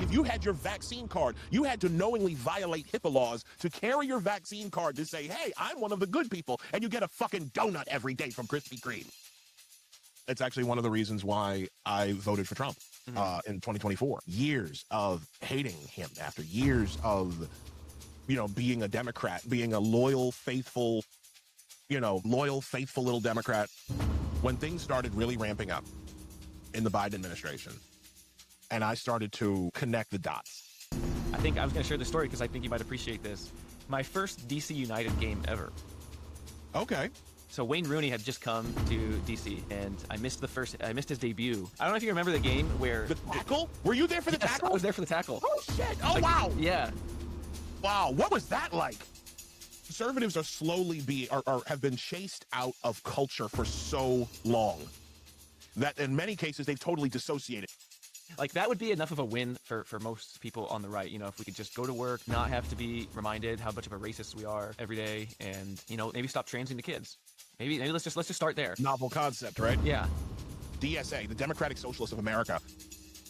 if you had your vaccine card, you had to knowingly violate HIPAA laws to carry your vaccine card to say, hey, I'm one of the good people, and you get a fucking donut every day from Krispy Kreme. It's actually one of the reasons why I voted for Trump in 2024. Years of hating him after years of, being a Democrat, being a loyal, faithful little Democrat. When things started really ramping up in the Biden administration, and I started to connect the dots. I think I was going to share the story because I think you might appreciate this. My first DC United game ever. Okay. So Wayne Rooney had just come to DC, and I missed his debut. I don't know if you remember the game where... The tackle? Were you there for the tackle? I was there for the tackle. Oh, shit. Oh, wow. Yeah. Wow. What was that like? Conservatives are slowly have been chased out of culture for so long that in many cases they've totally dissociated. Like, that would be enough of a win for most people on the right, if we could just go to work, not have to be reminded how much of a racist we are every day, and, maybe stop transing the kids. Maybe let's just start there. Novel concept, right? Yeah. DSA, the Democratic Socialists of America,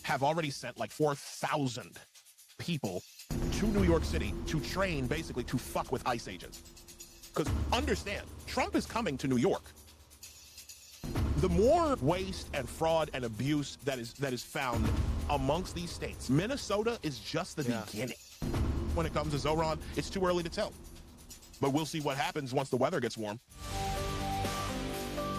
have already sent like 4,000 people to New York City to train, basically, to fuck with ICE agents. Because understand, Trump is coming to New York. The more waste and fraud and abuse that is found amongst these states, Minnesota is just the beginning. When it comes to Zohran, it's too early to tell. But we'll see what happens once the weather gets warm.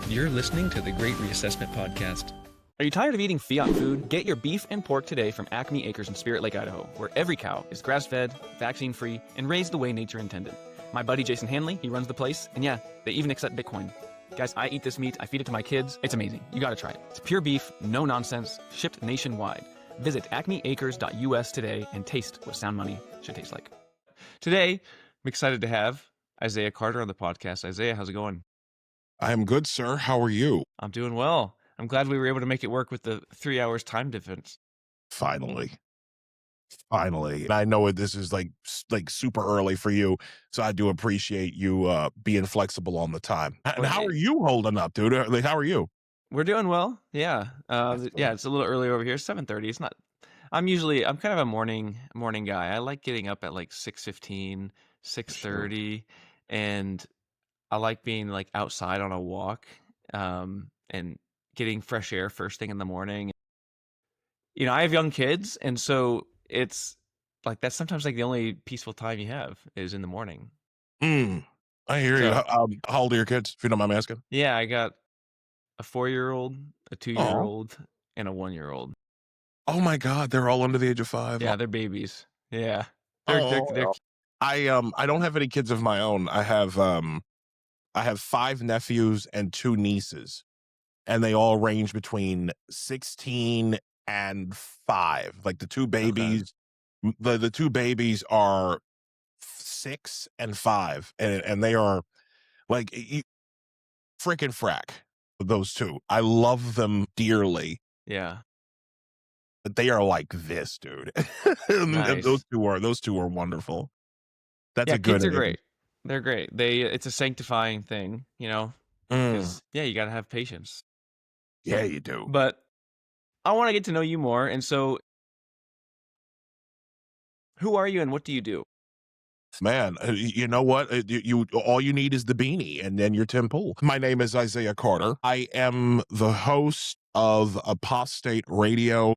You're listening to the Great Reassessment Podcast. Are you tired of eating fiat food? Get your beef and pork today from Acme Acres in Spirit Lake, Idaho, where every cow is grass-fed, vaccine-free, and raised the way nature intended. My buddy Jason Hanley, he runs the place, and yeah, they even accept Bitcoin. Guys, I eat this meat, I feed it to my kids. It's amazing. You gotta try it. It's pure beef, no nonsense, shipped nationwide. Visit acmeacres.us today and taste what sound money should taste like. Today, I'm excited to have Isaiah Carter on the podcast. Isaiah, how's it going? I am good, sir. How are you? I'm doing well. I'm glad we were able to make it work with the 3 hours time difference. Finally. And I know this is like super early for you, so I do appreciate you being flexible on the time. And how are you holding up, dude? Like, how are you? We're doing well. Yeah. Yeah, it's a little early over here. 7:30. It's not. I'm kind of a morning guy. I like getting up at like 6:15, 6:30, and I like being like outside on a walk, and getting fresh air first thing in the morning. I have young kids, and so it's like that's sometimes like the only peaceful time you have is in the morning. I hear you. How old are your kids, if you don't mind me asking? Yeah, I got a 4-year-old, a 2-year-old, and a 1-year-old. Oh my God, they're all under the age of 5. Yeah, they're babies. Yeah, they're I don't have any kids of my own. I have 5 nephews and 2 nieces, and they all range between 16 and 5. Like the 2 babies, the 2 babies are 6 and 5, and they are like freaking frack. Those 2, I love them dearly. Yeah, but they are like this, dude. Nice. Those two are wonderful. That's a good. Kids are great. They're great. It's a sanctifying thing, because you got to have patience. Yeah, you do. But I want to get to know you more. And so who are you and what do you do? Man, you know what? You all you need is the beanie, and then you're Tim Pool. My name is Isaiah Carter. I am the host of Apostate Radio.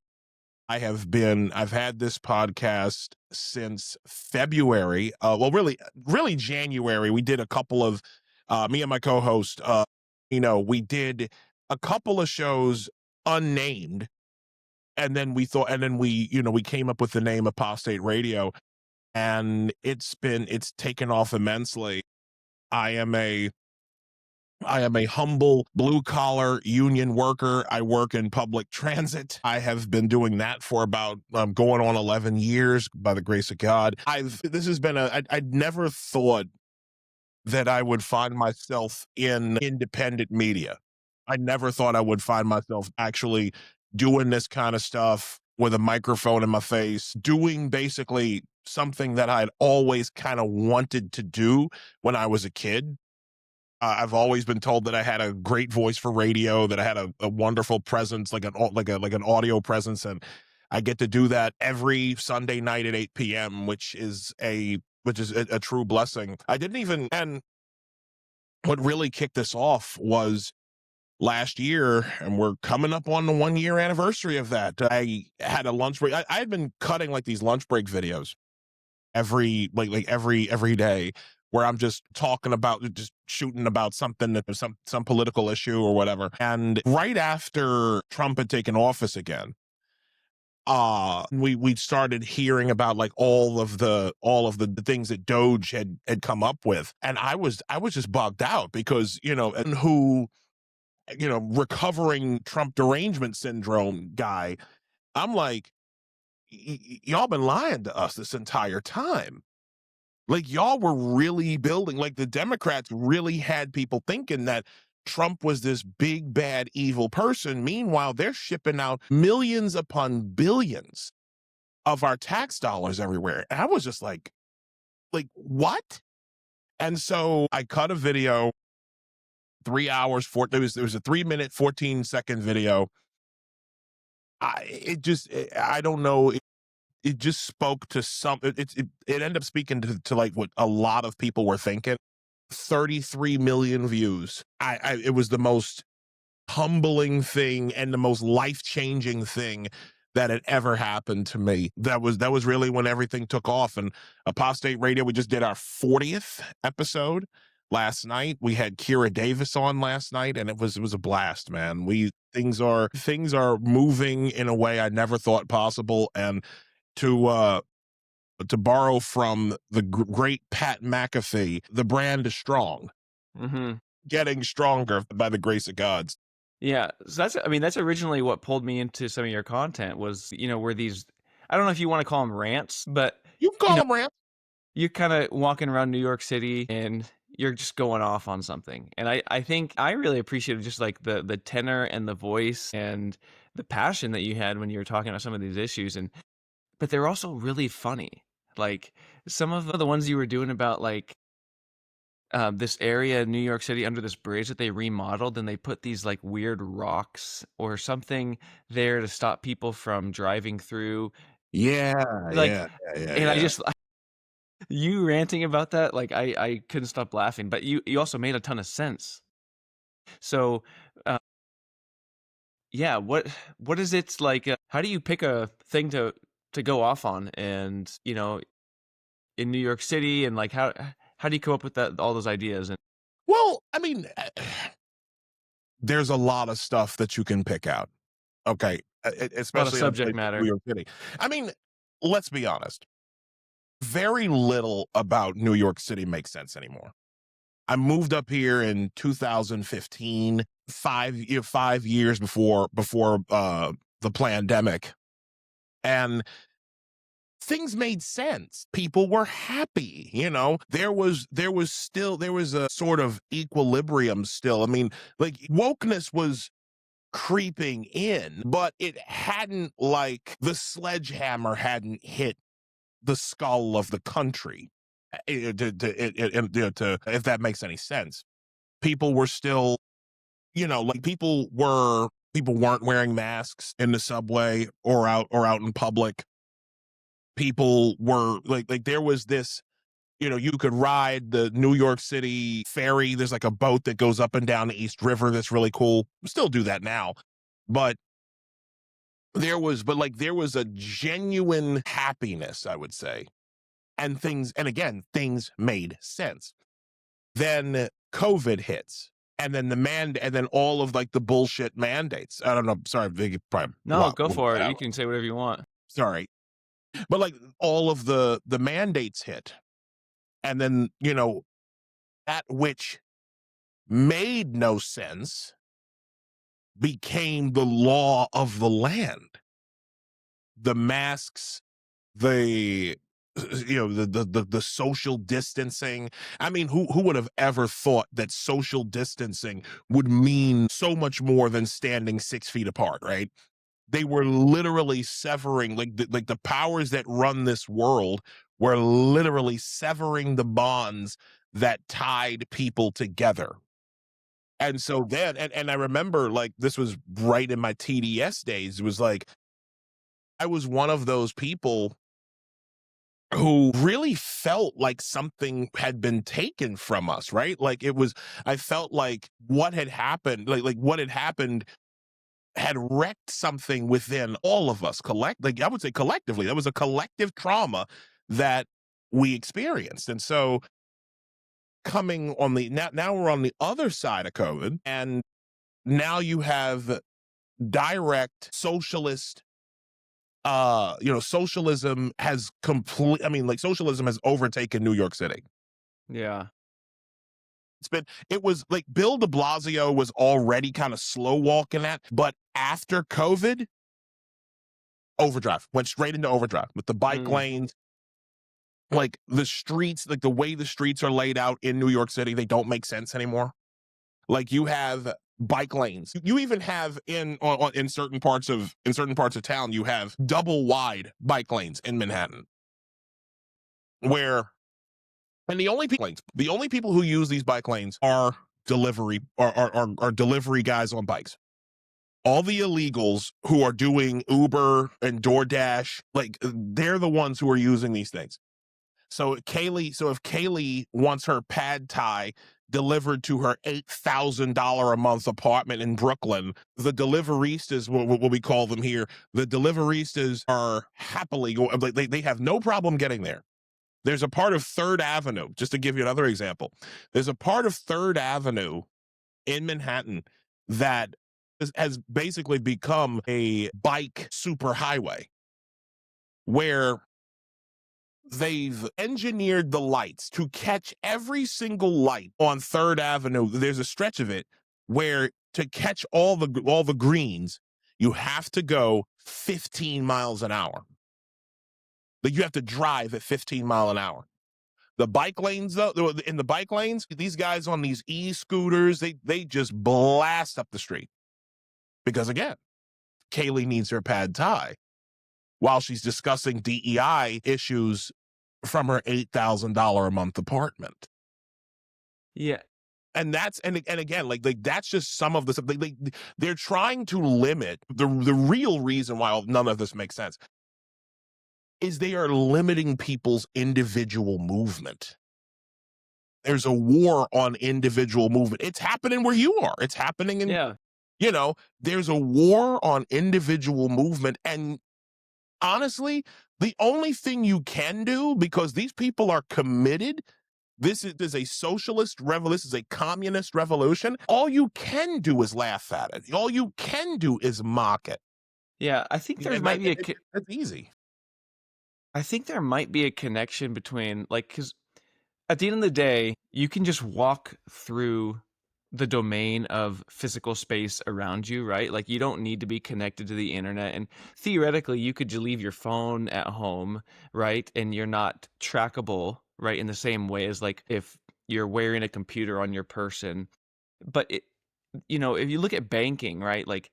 I've had this podcast since February. Really January. We did a couple of, me and my co-host, we did a couple of shows unnamed, and then we came up with the name Apostate Radio, and it's taken off immensely. I am a humble blue-collar union worker. I work in public transit. I have been doing that for about going on 11 years by the grace of God. I'd never thought that I would find myself in independent media. I never thought I would find myself actually doing this kind of stuff with a microphone in my face, doing basically something that I'd always kind of wanted to do when I was a kid. I've always been told that I had a great voice for radio, that I had a wonderful presence, like an audio presence, and I get to do that every Sunday night at 8 p.m., which is a true blessing. I didn't even, and what really kicked this off was last year, and we're coming up on the 1 year anniversary of that. I had a lunch break. I had been cutting like these lunch break videos every day, where I'm just talking about, just shooting about something, that some political issue or whatever. And right after Trump had taken office again, we started hearing about like all of the things that Doge had come up with, and I was just bugged out because, and who, recovering Trump derangement syndrome guy, I'm like, y'all been lying to us this entire time. Like, y'all were really building, like, the Democrats really had people thinking that Trump was this big, bad, evil person. Meanwhile, they're shipping out millions upon billions of our tax dollars everywhere. And I was just like, what? And so I cut a video, 3 hours, there was a 3-minute, 14-second video. I don't know. It just spoke to it ended up speaking to like what a lot of people were thinking. 33 million views. It was the most humbling thing and the most life-changing thing that had ever happened to me. That was really when everything took off. And Apostate Radio, we just did our 40th episode last night. We had Kira Davis on last night, and it was a blast, man. Things are moving in a way I never thought possible. And to borrow from the great Pat McAfee, the brand is strong. Mm-hmm. Getting stronger by the grace of God. Yeah, so that's originally what pulled me into some of your content was, were these, I don't know if you want to call them rants, but You can call them rants. you're kind of walking around New York City and you're just going off on something. And I think I really appreciated just like the tenor and the voice and the passion that you had when you were talking about some of these issues. But they're also really funny. Like some of the ones you were doing about like this area in New York City under this bridge that they remodeled, and they put these like weird rocks or something there to stop people from driving through. Yeah, Like, yeah. I just, you ranting about that, like I couldn't stop laughing, but you also made a ton of sense. So, yeah, what is it like? How do you pick a thing to go off on, and in New York City, and like how do you come up with all those ideas? And well, I mean, there's a lot of stuff that you can pick out. Okay, especially subject matter. New York City. I mean, let's be honest. Very little about New York City makes sense anymore. I moved up here in 2015, 5 years before the pandemic, and things made sense. People were happy, there was a sort of equilibrium still. I mean, like, wokeness was creeping in, but it hadn't, like, the sledgehammer hadn't hit the skull of the country, if that makes any sense. People were still, like, people weren't wearing masks in the subway or out in public. People were like there was this, you could ride the New York City ferry. There's like a boat that goes up and down the East River that's really cool. We still do that now, but there was a genuine happiness, I would say. And again, things made sense. Then COVID hits, and then and then all of like the bullshit mandates. I don't know. Sorry, Vicky. No, go for it. You can say whatever you want. Sorry. But like all of the mandates hit. And then, that which made no sense became the law of the land. The masks, the social distancing. I mean, who would have ever thought that social distancing would mean so much more than standing 6 feet apart, right? They were literally severing, like the powers that run this world were literally severing the bonds that tied people together. And so then, and I remember, like, this was right in my TDS days. It was like, I was one of those people who really felt like something had been taken from us, right? Like I felt like what had happened, like what had happened had wrecked something within all of us, I would say collectively. That was a collective trauma that we experienced. And so coming on now we're on the other side of COVID, and now you have direct socialist socialism has socialism has overtaken New York City. Yeah. It was like Bill de Blasio was already kind of slow walking that, but after COVID, went straight into overdrive with the bike lanes, like the streets, like the way the streets are laid out in New York City, they don't make sense anymore. Like you have bike lanes. You even have in certain parts of town, you have double wide bike lanes in Manhattan. And the only people who use these bike lanes are delivery guys on bikes. All the illegals who are doing Uber and DoorDash, like they're the ones who are using these things. So if Kaylee wants her pad thai delivered to her $8,000 a month apartment in Brooklyn, the deliveristas, what we call them here, the deliveristas are happily going. They have no problem getting there. There's a part of 3rd Avenue, just to give you another example. There's a part of 3rd Avenue in Manhattan that has basically become a bike superhighway, where they've engineered the lights to catch every single light on 3rd Avenue. There's a stretch of it where to catch all the greens, you have to go 15 miles an hour. Like you have to drive at 15 miles an hour. The bike lanes, though, in the bike lanes, these guys on these e-scooters, they just blast up the street. Because again, Kaylee needs her pad thai while she's discussing DEI issues from her $8,000 a month apartment. Yeah. And again, like that's just some of the stuff. They're trying to limit the real reason why none of this makes sense is they are limiting people's individual movement. There's a war on individual movement. It's happening where you are. It's happening in, there's a war on individual movement. And honestly, the only thing you can do, because these people are committed, this is a socialist revolution, this is a communist revolution, all you can do is laugh at it. All you can do is mock it. Yeah, I think there might be that's easy. I think there might be a connection between, like, because at the end of the day, you can just walk through the domain of physical space around you, right? Like you don't need to be connected to the internet. And theoretically, you could just leave your phone at home, right? And you're not trackable, right? In the same way as like if you're wearing a computer on your person. But if you look at banking, right? Like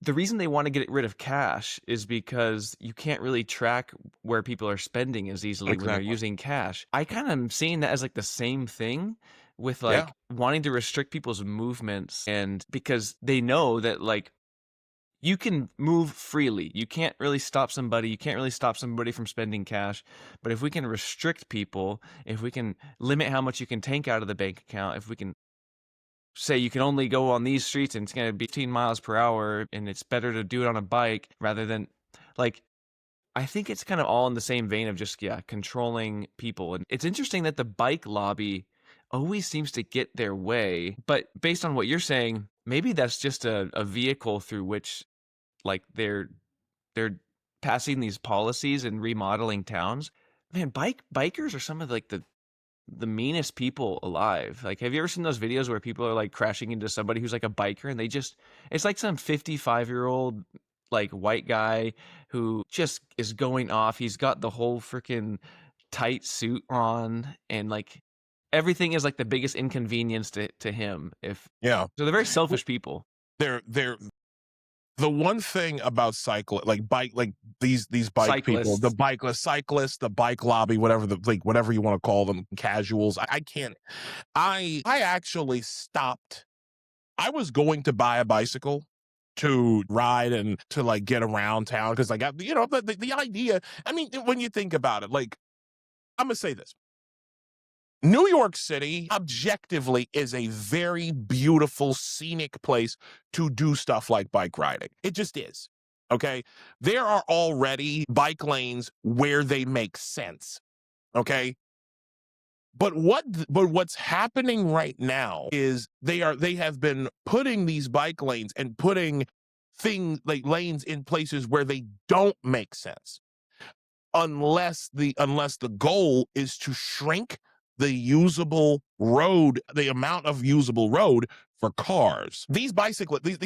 the reason they want to get rid of cash is because you can't really track where people are spending as easily when they're using cash. I kind of am seeing that as like the same thing with like wanting to restrict people's movements, and because they know that like you can move freely. You can't really stop somebody. You can't really stop somebody from spending cash. But if we can restrict people, if we can limit how much you can take out of the bank account, if we can say you can only go on these streets and it's going to be 15 miles per hour and it's better to do it on a bike rather than like, I think it's kind of all in the same vein of just, controlling people. And it's interesting that the bike lobby always seems to get their way. But based on what you're saying, maybe that's just a vehicle through which like they're passing these policies and remodeling towns. Man, bikers are some of like the meanest people alive. Like, have you ever seen those videos where people are like crashing into somebody who's like a biker and it's like some 55-year-old like white guy who just is going off. He's got the whole freaking tight suit on and like everything is like the biggest inconvenience to him. So they're very selfish people. They're the one thing about these bike people, the bikeless cyclists, the bike lobby, whatever you want to call them, casuals. I actually stopped. I was going to buy a bicycle to ride and to like get around town. Cause like, the idea, I mean, when you think about it, like, I'm gonna say this. New York City, objectively, is a very beautiful, scenic place to do stuff like bike riding. It just is. Okay. There are already bike lanes where they make sense. Okay. But what's happening right now is they have been putting these bike lanes and putting things like lanes in places where they don't make sense unless the goal is to shrink the usable road, the amount of usable road for cars. These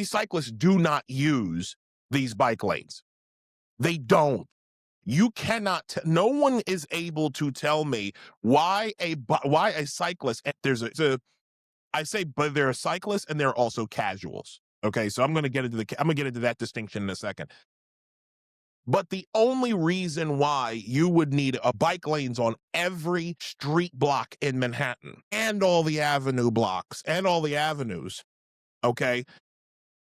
cyclists do not use these bike lanes. They don't. You cannot. No one is able to tell me why a cyclist. But there are cyclists and there are also casuals. Okay, so I'm gonna get into that distinction in a second. But the only reason why you would need a bike lanes on every street block in Manhattan and all the avenue blocks and all the avenues, okay,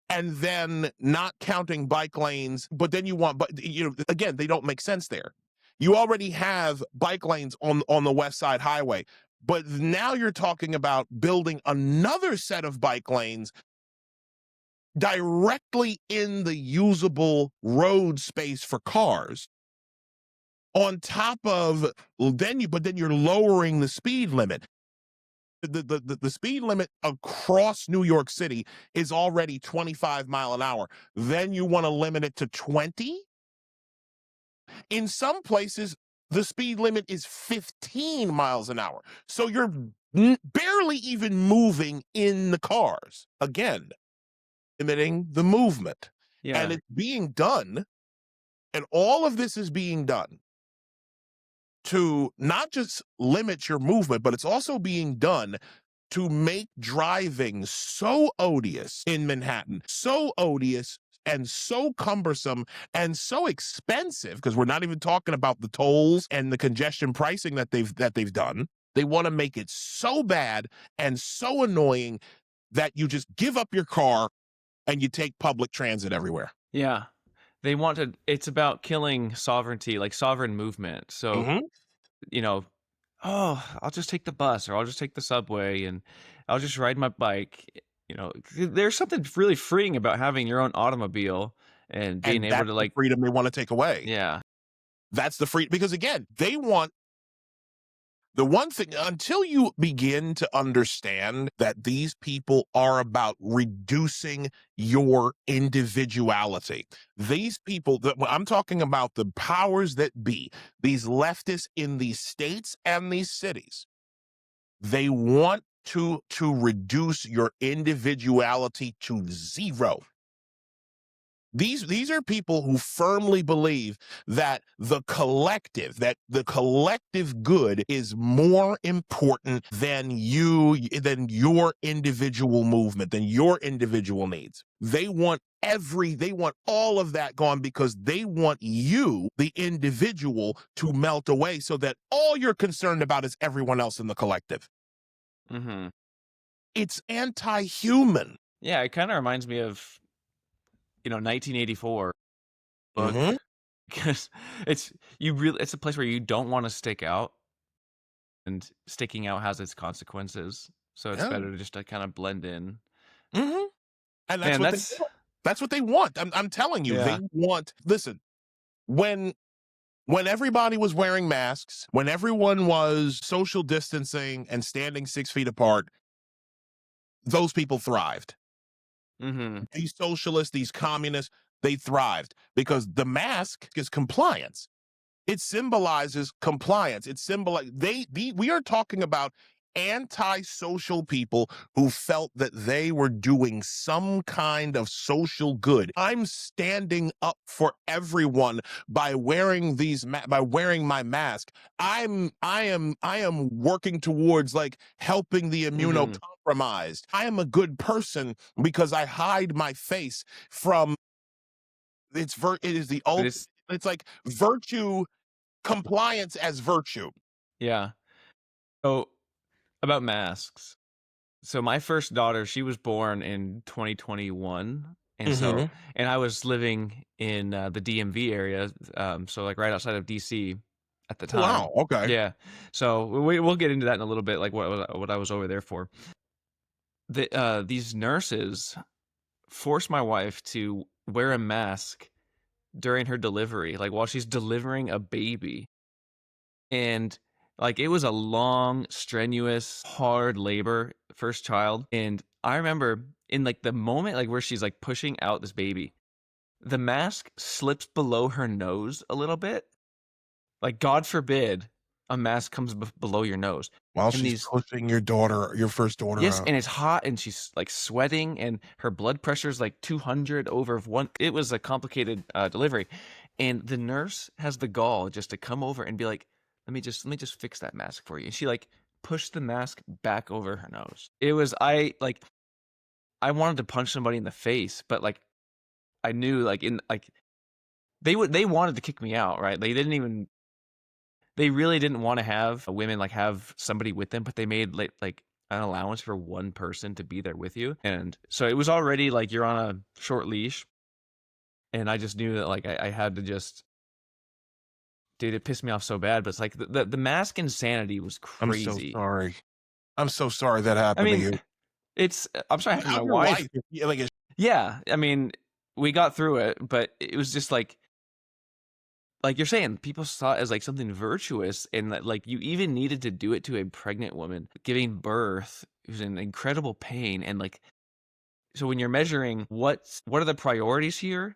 and then not counting bike lanes, but then again, they don't make sense there. You already have bike lanes on the West Side Highway, but now you're talking about building another set of bike lanes directly in the usable road space for cars. On top of then you're lowering the speed limit. The speed limit across New York City is already 25 mile an hour. Then you want to limit it to 20? In some places, the speed limit is 15 miles an hour. So you're barely even moving in the cars. Again, limiting the movement. Yeah. And it's being done, and all of this is being done to not just limit your movement, but it's also being done to make driving so odious in Manhattan, so odious and so cumbersome and so expensive, because we're not even talking about the tolls and the congestion pricing that they've done. They want to make it so bad and so annoying that you just give up your car and you take public transit everywhere. Yeah. They want to, it's about killing sovereignty, like sovereign movement. So, I'll just take the bus or I'll just take the subway and I'll just ride my bike. There's something really freeing about having your own automobile and being able to like freedom they want to take away. Yeah. That's the freedom, because again, they want the one thing, until you begin to understand that these people are about reducing your individuality. These people, I'm talking about the powers that be, these leftists in these states and these cities, they want to reduce your individuality to zero. These are people who firmly believe that the collective good is more important than your individual movement, than your individual needs. They want all of that gone because they want you, the individual, to melt away so that all you're concerned about is everyone else in the collective. Mm-hmm. It's anti-human. Yeah, it kind of reminds me of 1984 book, because it's a place where you don't want to stick out, and sticking out has its consequences. So it's better to just kind of blend in. Mm-hmm. And that's what they want. I'm telling you, They want. Listen, when everybody was wearing masks, when everyone was social distancing and standing 6 feet apart, those people thrived. Mm-hmm. These socialists, these communists, they thrived because the mask is compliance. It symbolizes compliance. We are talking about anti-social people who felt that they were doing some kind of social good. I'm standing up for everyone by wearing my mask. I am working towards like helping the immunocompromised. I am a good person because I hide my face from it is the ultimate. It's like virtue, compliance as virtue. Yeah. So about masks. So my first daughter, she was born in 2021, And so, and I was living in the DMV area, so like right outside of DC at the time. Wow. Okay. Yeah. So we'll get into that in a little bit, like what I was over there for. These nurses forced my wife to wear a mask during her delivery, like while she's delivering a baby. And like it was a long, strenuous, hard labor, first child. And I remember in like the moment like where she's like pushing out this baby, the mask slips below her nose a little bit. Like God forbid a mask comes below your nose. While And she's pushing your first daughter yes, out. and it's hot and she's like sweating and her blood pressure is like 200 over one. It was a complicated delivery. And the nurse has the gall just to come over and be like, let me just fix that mask for you. And she like pushed the mask back over her nose. It was, I wanted to punch somebody in the face, but like I knew like they wanted to kick me out, right? They really didn't want to have women like have somebody with them, but they made like an allowance for one person to be there with you. And so it was already like you're on a short leash. And I just knew that like I had to just, dude, it pissed me off so bad. But it's like the mask insanity was crazy. I'm so sorry. I'm so sorry that happened to you. I'm sorry it happened to my wife. Yeah, I mean, we got through it, but it was just like you're saying, people saw it as like something virtuous, and that like you even needed to do it to a pregnant woman giving birth. It was an incredible pain, and like, so when you're measuring what are the priorities here,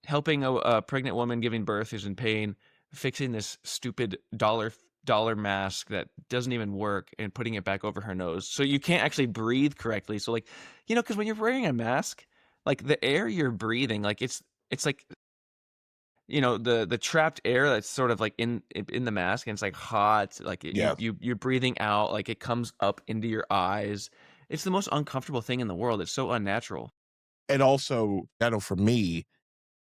helping a pregnant woman giving birth who's in pain, fixing this stupid dollar mask that doesn't even work and putting it back over her nose, so you can't actually breathe correctly. So like, you know, because when you're wearing a mask, like the air you're breathing, like it's like, you know, the trapped air that's sort of like in the mask, and it's like hot, like you're breathing out, like it comes up into your eyes. It's the most uncomfortable thing in the world. It's so unnatural. And also, I know for me,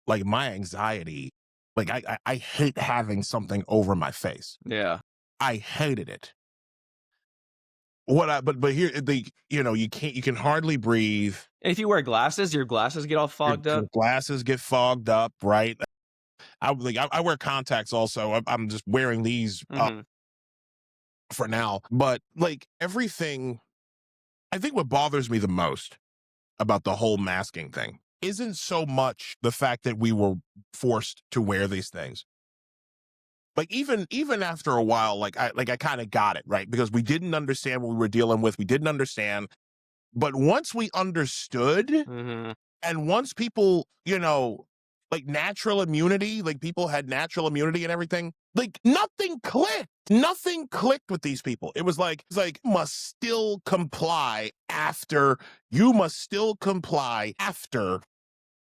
like my anxiety, like I hate having something over my face. Yeah, I hated it. But here you can hardly breathe. And if you wear glasses, your glasses get all fogged up. Your glasses get fogged up, right? I wear contacts also. I'm just wearing these for now. But like everything, I think what bothers me the most about the whole masking thing isn't so much the fact that we were forced to wear these things. Like even after a while, like I kind of got it, right? Because we didn't understand what we were dealing with. We didn't understand. But once we understood, and once people, you know, like natural immunity, like people had natural immunity and everything, like nothing clicked. Nothing clicked with these people. It was like, you must still comply after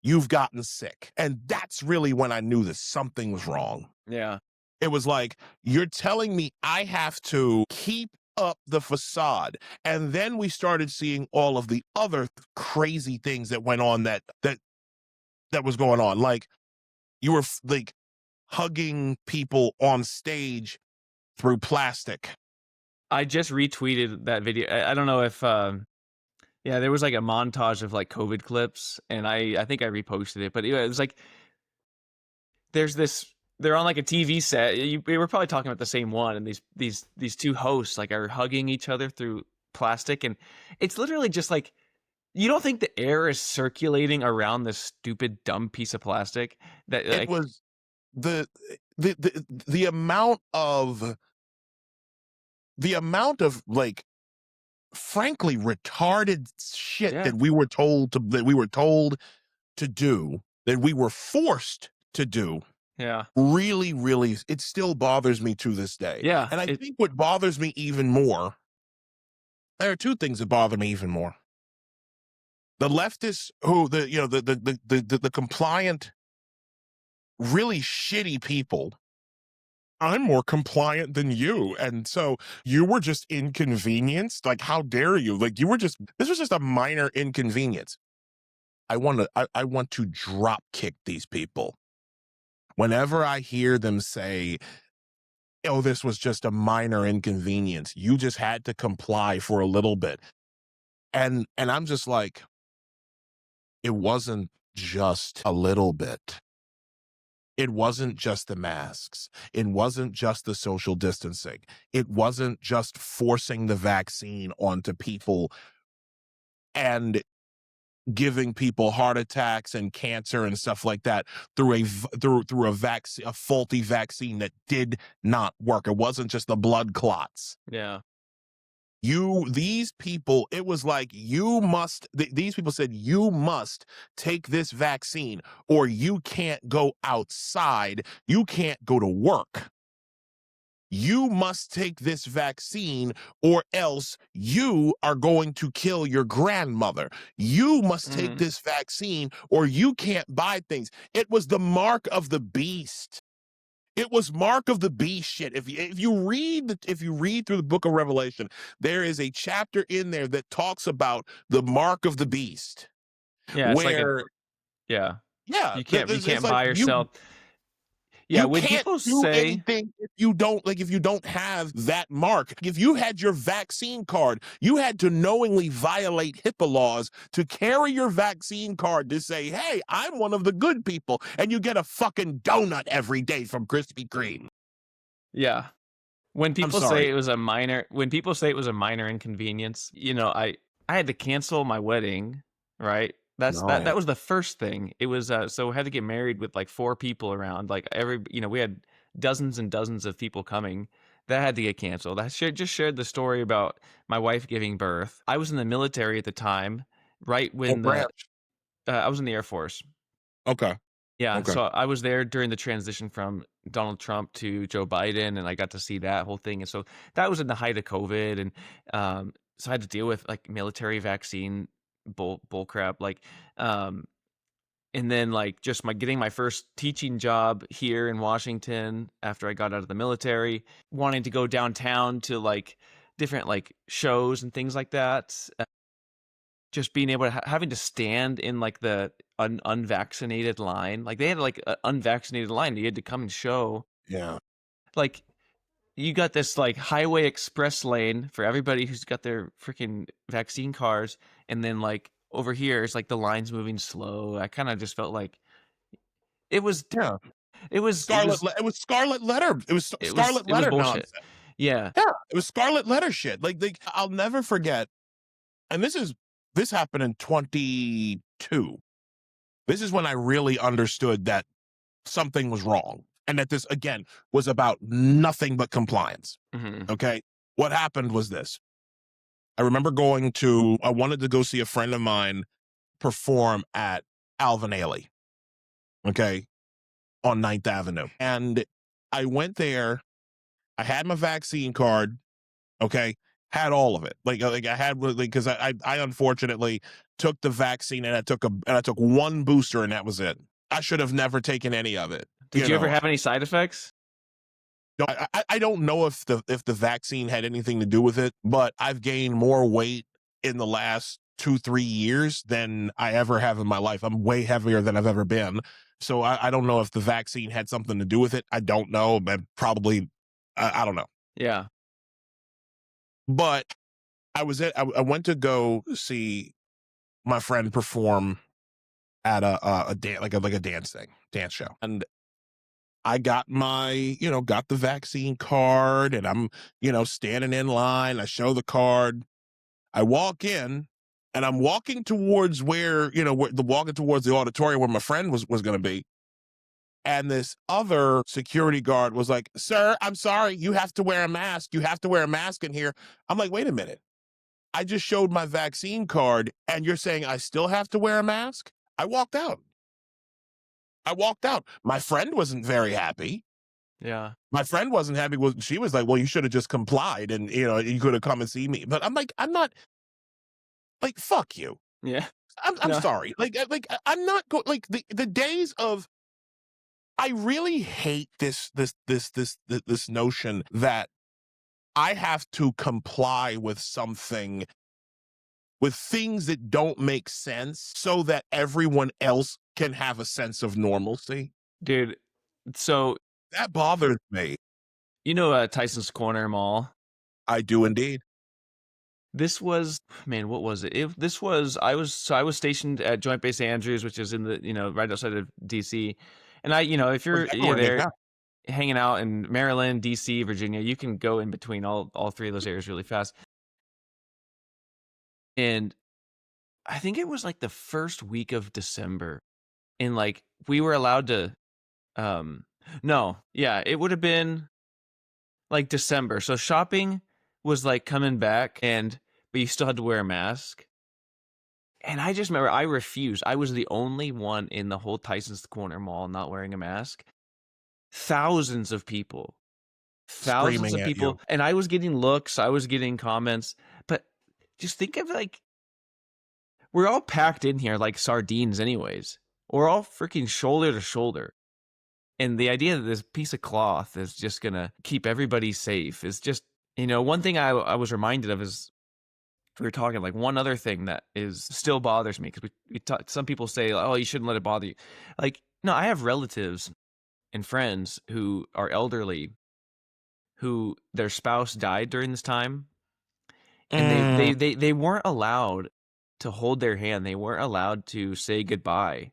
you've gotten sick. And that's really when I knew that something was wrong. Yeah. It was like, you're telling me I have to keep up the facade. And then we started seeing all of the other crazy things that went on that was going on. Like you were like hugging people on stage through plastic. I just retweeted that video. I don't know if, there was like a montage of like COVID clips, and I think I reposted it, but it was like, they're on like a TV set. We were probably talking about the same one, and these two hosts like are hugging each other through plastic, and it's literally just like, you don't think the air is circulating around this stupid dumb piece of plastic? That it was the amount of like frankly retarded shit that we were told to do, that we were forced to do. Yeah. Really, really, it still bothers me to this day. Yeah. And I think what bothers me even more, there are two things that bother me even more. The leftists who the compliant, really shitty people. I'm more compliant than you. And so you were just inconvenienced. Like, how dare you? Like this was just a minor inconvenience. I want to drop kick these people. Whenever I hear them say, oh, this was just a minor inconvenience, you just had to comply for a little bit. And I'm just like, it wasn't just a little bit. It wasn't just the masks. It wasn't just the social distancing. It wasn't just forcing the vaccine onto people and giving people heart attacks and cancer and stuff like that through a vaccine, a faulty vaccine that did not work. It wasn't just the blood clots. Yeah. These people, it was like, these people said, you must take this vaccine or you can't go outside. You can't go to work. You must take this vaccine or else you are going to kill your grandmother. You must take this vaccine or you can't buy things. It was the mark of the beast. It was mark of the beast shit. If you read through the book of Revelation, there is a chapter in there that talks about the mark of the beast. Yeah, it's where, like yeah. yeah, You can't it's buy like yourself. Yeah, you when can't people do say anything if you don't have that mark. If you had your vaccine card, you had to knowingly violate HIPAA laws to carry your vaccine card to say, hey, I'm one of the good people, and you get a fucking donut every day from Krispy Kreme. yeah. When people sorry. say it was a minor inconvenience, you know, I had to cancel my wedding, right? That was the first thing. It was so I had to get married with like 4 people around, like we had dozens and dozens of people coming. That had to get canceled. I just shared the story about my wife giving birth. I was in the military at the time, right when I was in the Air Force. Okay. Yeah, Okay. so I was there during the transition from Donald Trump to Joe Biden, and I got to see that whole thing. And so that was in the height of COVID, and so I had to deal with like military vaccine bull crap, like, and then like just getting my first teaching job here in Washington after I got out of the military, wanting to go downtown to like different like shows and things like that. Just being able to having to stand in like the unvaccinated line, like they had like an unvaccinated line. You had to come and show. Yeah. Like you got this like highway express lane for everybody who's got their freaking vaccine cards, and then like over here it's like the line's moving slow. I kind of just felt like it was Scarlet letter. It was scarlet letter bullshit. nonsense. Yeah. Yeah, it was scarlet letter shit. Like I'll never forget. And this happened in 22. This is when I really understood that something was wrong and that this, again, was about nothing but compliance. Mm-hmm. Okay? What happened was this. I remember I wanted to go see a friend of mine perform at Alvin Ailey, okay, on 9th Avenue. And I went there. I had my vaccine card, okay? Had all of it. Like I had, because I unfortunately took the vaccine and I took one booster and that was it. I should have never taken any of it. Did you ever have any side effects? I don't know if the vaccine had anything to do with it, but I've gained more weight in the last 2-3 years than I ever have in my life. I'm way heavier than I've ever been. So I don't know if the vaccine had something to do with it. I don't know, but probably, I don't know. Yeah. But I went to go see my friend perform at a dance show. And I got got the vaccine card and I'm, standing in line. I show the card. I walk in and I'm walking towards walking towards the auditorium where my friend was going to be. And this other security guard was like, sir, I'm sorry. You have to wear a mask. You have to wear a mask in here. I'm like, wait a minute. I just showed my vaccine card and you're saying I still have to wear a mask? I walked out. My friend wasn't very happy. Yeah. My friend wasn't happy. She was like, well, you should have just complied and, you could have come and see me. But I'm like, I'm not, like, fuck you. Yeah. I'm sorry. Like, I'm not going, like, the days of, I really hate this notion that I have to comply with something, with things that don't make sense so that everyone else can have a sense of normalcy. Dude, so that bothers me. You know Tyson's Corner Mall? I do indeed. This was, man, what was it? I was stationed at Joint Base Andrews, which is in the, right outside of DC. And if Was you're everywhere, there yeah. hanging out in Maryland, DC, Virginia, you can go in between all three of those areas really fast. And I think it was like the first week of December, and like we were allowed to, no, yeah, it would have been like December. So shopping was like coming back, but you still had to wear a mask. And I just remember I refused. I was the only one in the whole Tyson's Corner Mall not wearing a mask. Thousands of people, Screaming at you. and I was getting looks, I was getting comments. But just think of like, we're all packed in here like sardines, anyways. We're all freaking shoulder to shoulder. And the idea that this piece of cloth is just going to keep everybody safe is just, one thing I was reminded of is, we were talking, like, one other thing that still bothers me, because some people say, oh, you shouldn't let it bother you. Like, no, I have relatives and friends who are elderly, who their spouse died during this time, and they weren't allowed to hold their hand. They weren't allowed to say goodbye.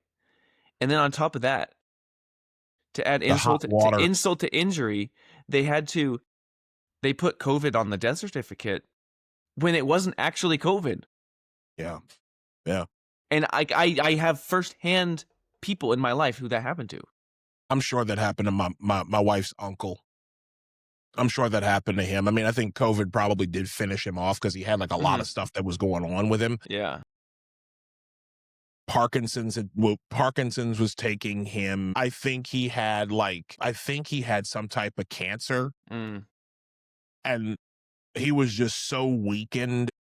And then on top of that, to add insult to injury, they put COVID on the death certificate when it wasn't actually COVID. Yeah. And I have firsthand people in my life who that happened to. I'm sure that happened to my wife's uncle. I'm sure that happened to him. I mean, I think COVID probably did finish him off because he had like a lot of stuff that was going on with him. Yeah. Parkinson's was taking him. I think he had some type of cancer. And he was just so weakened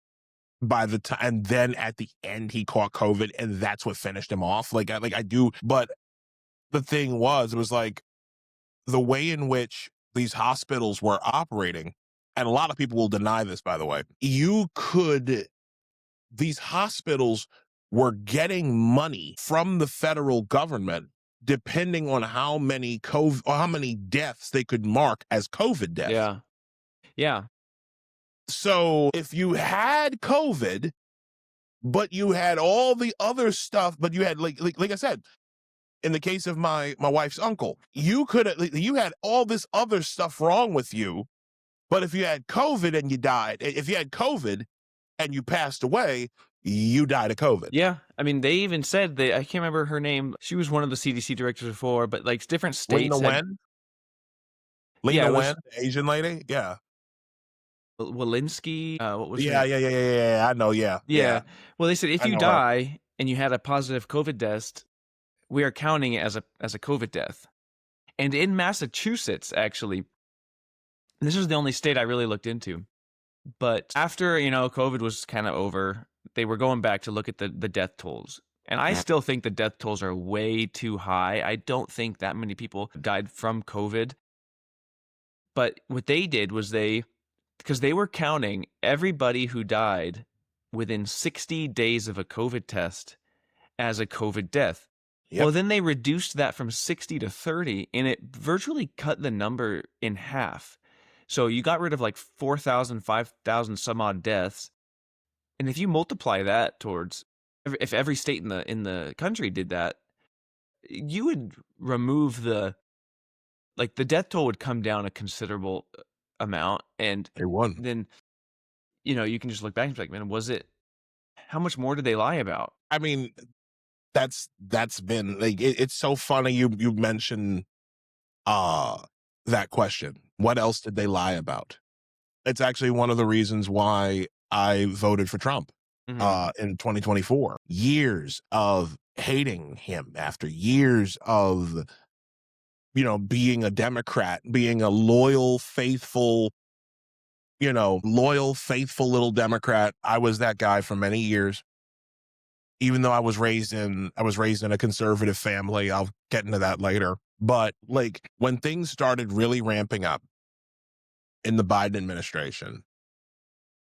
by the time, and then at the end he caught COVID, and that's what finished him off. But the thing was, it was like the way in which these hospitals were operating, and a lot of people will deny this, by the way. These hospitals were getting money from the federal government depending on how many deaths they could mark as COVID deaths. Yeah. So if you had COVID, but you had all the other stuff, but you had like I said, in the case of my wife's uncle, you had all this other stuff wrong with you, but if you had COVID and you died, if you had COVID and you passed away, you died of COVID. Yeah. I mean, they even said I can't remember her name. She was one of the CDC directors before, but like different states. Lena Wen, the Asian lady. Yeah. Walensky. What was Yeah. I know. Yeah. Well, they said if you die and you had a positive COVID test, we are counting it as a COVID death. And in Massachusetts, actually, this was the only state I really looked into. But after, COVID was kind of over, they were going back to look at the death tolls. And I still think the death tolls are way too high. I don't think that many people died from COVID. But what they did was because they were counting everybody who died within 60 days of a COVID test as a COVID death. Yep. Well, then they reduced that from 60 to 30, and it virtually cut the number in half. So you got rid of like 4,000, 5,000 some odd deaths. And if you multiply that towards, if every state in the country did that, you would remove the death toll would come down a considerable amount. And then, you can just look back and be like, man, how much more did they lie about? I mean, that's been like, it's so funny you mentioned that question. What else did they lie about? It's actually one of the reasons why I voted for Trump in 2024. Years of hating him, after years of being a Democrat, being a loyal, faithful little Democrat. I was that guy for many years. Even though I was raised in a conservative family. I'll get into that later. But like when things started really ramping up in the Biden administration,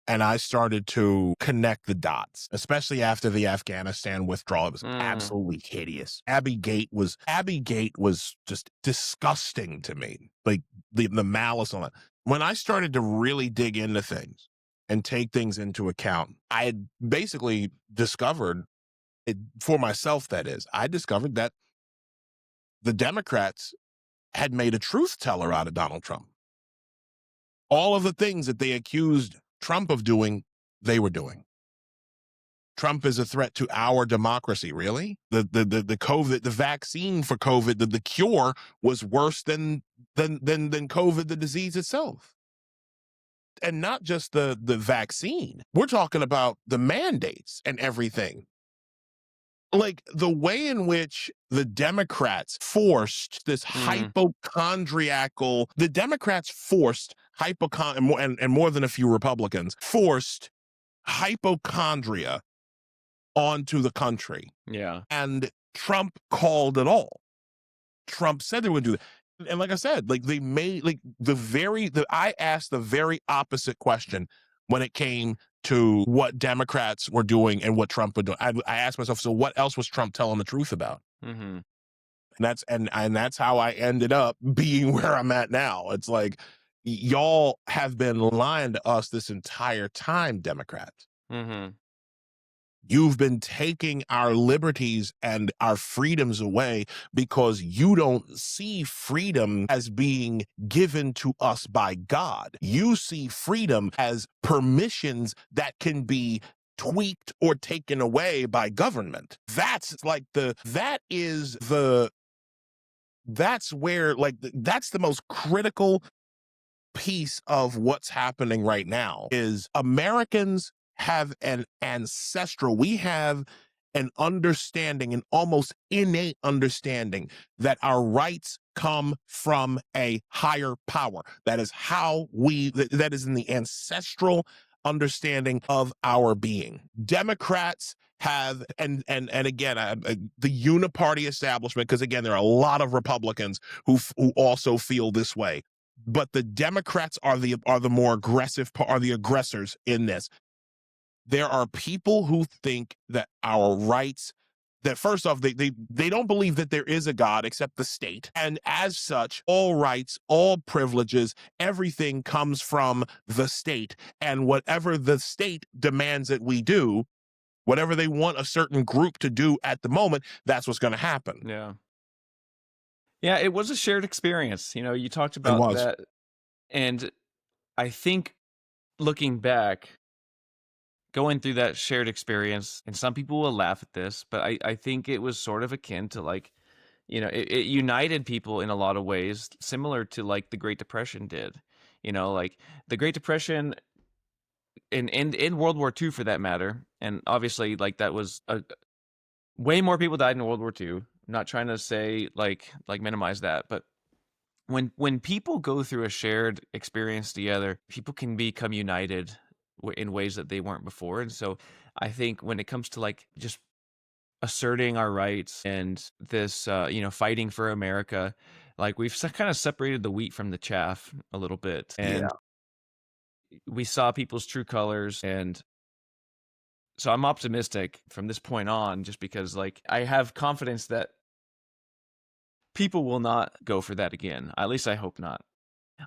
and I started to connect the dots, especially after the Afghanistan withdrawal, it was absolutely hideous. Abbey Gate was just disgusting to me. Like the malice on it. When I started to really dig into things, and take things into account. I had basically discovered it for myself, that is, I discovered that the Democrats had made a truth teller out of Donald Trump. All of the things that they accused Trump of doing, they were doing. Trump is a threat to our democracy. Really? The COVID, the vaccine for COVID, the cure was worse than COVID, the disease itself. And not just the vaccine. We're talking about the mandates and everything. Like the way in which the Democrats forced this hypochondriacal, the Democrats forced and more than a few Republicans forced hypochondria onto the country. Yeah. And Trump called it all. Trump said they would do that. And like I said, like they made like I asked the very opposite question when it came to what Democrats were doing and what Trump would do. I asked myself, so what else was Trump telling the truth about? Mm-hmm. And that's how I ended up being where I'm at now. It's like, y'all have been lying to us this entire time, Democrats. Mm-hmm. You've been taking our liberties and our freedoms away because you don't see freedom as being given to us by God. You see freedom as permissions that can be tweaked or taken away by government. That's the most critical piece of what's happening right now is Americans have we have an understanding, an almost innate understanding that our rights come from a higher power. That is that is in the ancestral understanding of our being. Democrats have, and again, the uniparty establishment, because again, there are a lot of Republicans who also feel this way. But the Democrats are the more aggressive, are the aggressors in this. There are people who think that our rights, that first off, they don't believe that there is a God except the state. And as such, all rights, all privileges, everything comes from the state. And whatever the state demands that we do, whatever they want a certain group to do at the moment, that's what's going to happen. Yeah. Yeah, it was a shared experience. You know, you talked about that. And I think looking back, going through that shared experience, and some people will laugh at this, but I think it was sort of akin to like, you know, it united people in a lot of ways, similar to like the Great Depression did. You know, like the Great Depression in World War II for that matter. And obviously like that was way more people died in World War II. I'm not trying to say like minimize that, but when people go through a shared experience together, people can become united in ways that they weren't before. And so I think when it comes to like just asserting our rights and this, fighting for America, like we've kind of separated the wheat from the chaff a little bit. And we saw people's true colors. And so I'm optimistic from this point on, just because like I have confidence that people will not go for that again. At least I hope not.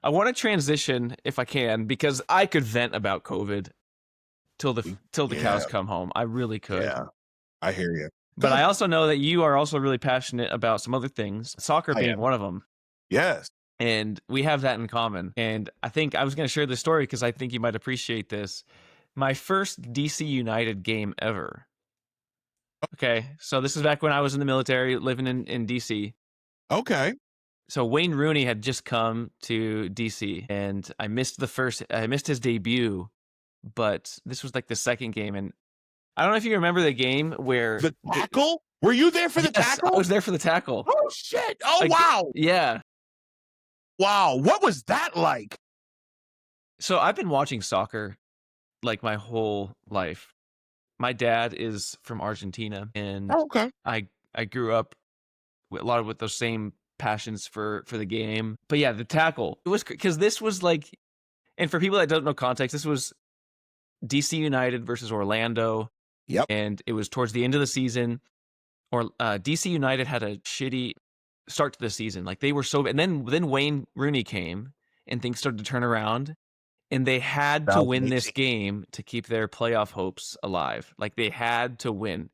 I want to transition if I can, because I could vent about COVID till the cows come home. I really could. Yeah, I hear you. But I also know that you are also really passionate about some other things, soccer being one of them. Yes. And we have that in common. And I think I was going to share this story because I think you might appreciate this. My first DC United game ever. Okay, so this is back when I was in the military, living in DC. Okay. So Wayne Rooney had just come to DC, and I missed his debut, but this was like the second game. And I don't know if you remember the game where the tackle. Were you there for the tackle? I was there for the tackle. Oh shit! Oh wow! Yeah. Wow, what was that like? So I've been watching soccer like my whole life. My dad is from Argentina, and I grew up with a lot with those same passions for the game. But yeah, the tackle, it was because this was like, and for people that don't know context, this was DC United versus Orlando. Yep. And it was towards the end of the season, or DC United had a shitty start to the season. Like they were so, and then Wayne Rooney came and things started to turn around, And they had to win this 2018. game to keep their playoff hopes alive. Like, they had to win.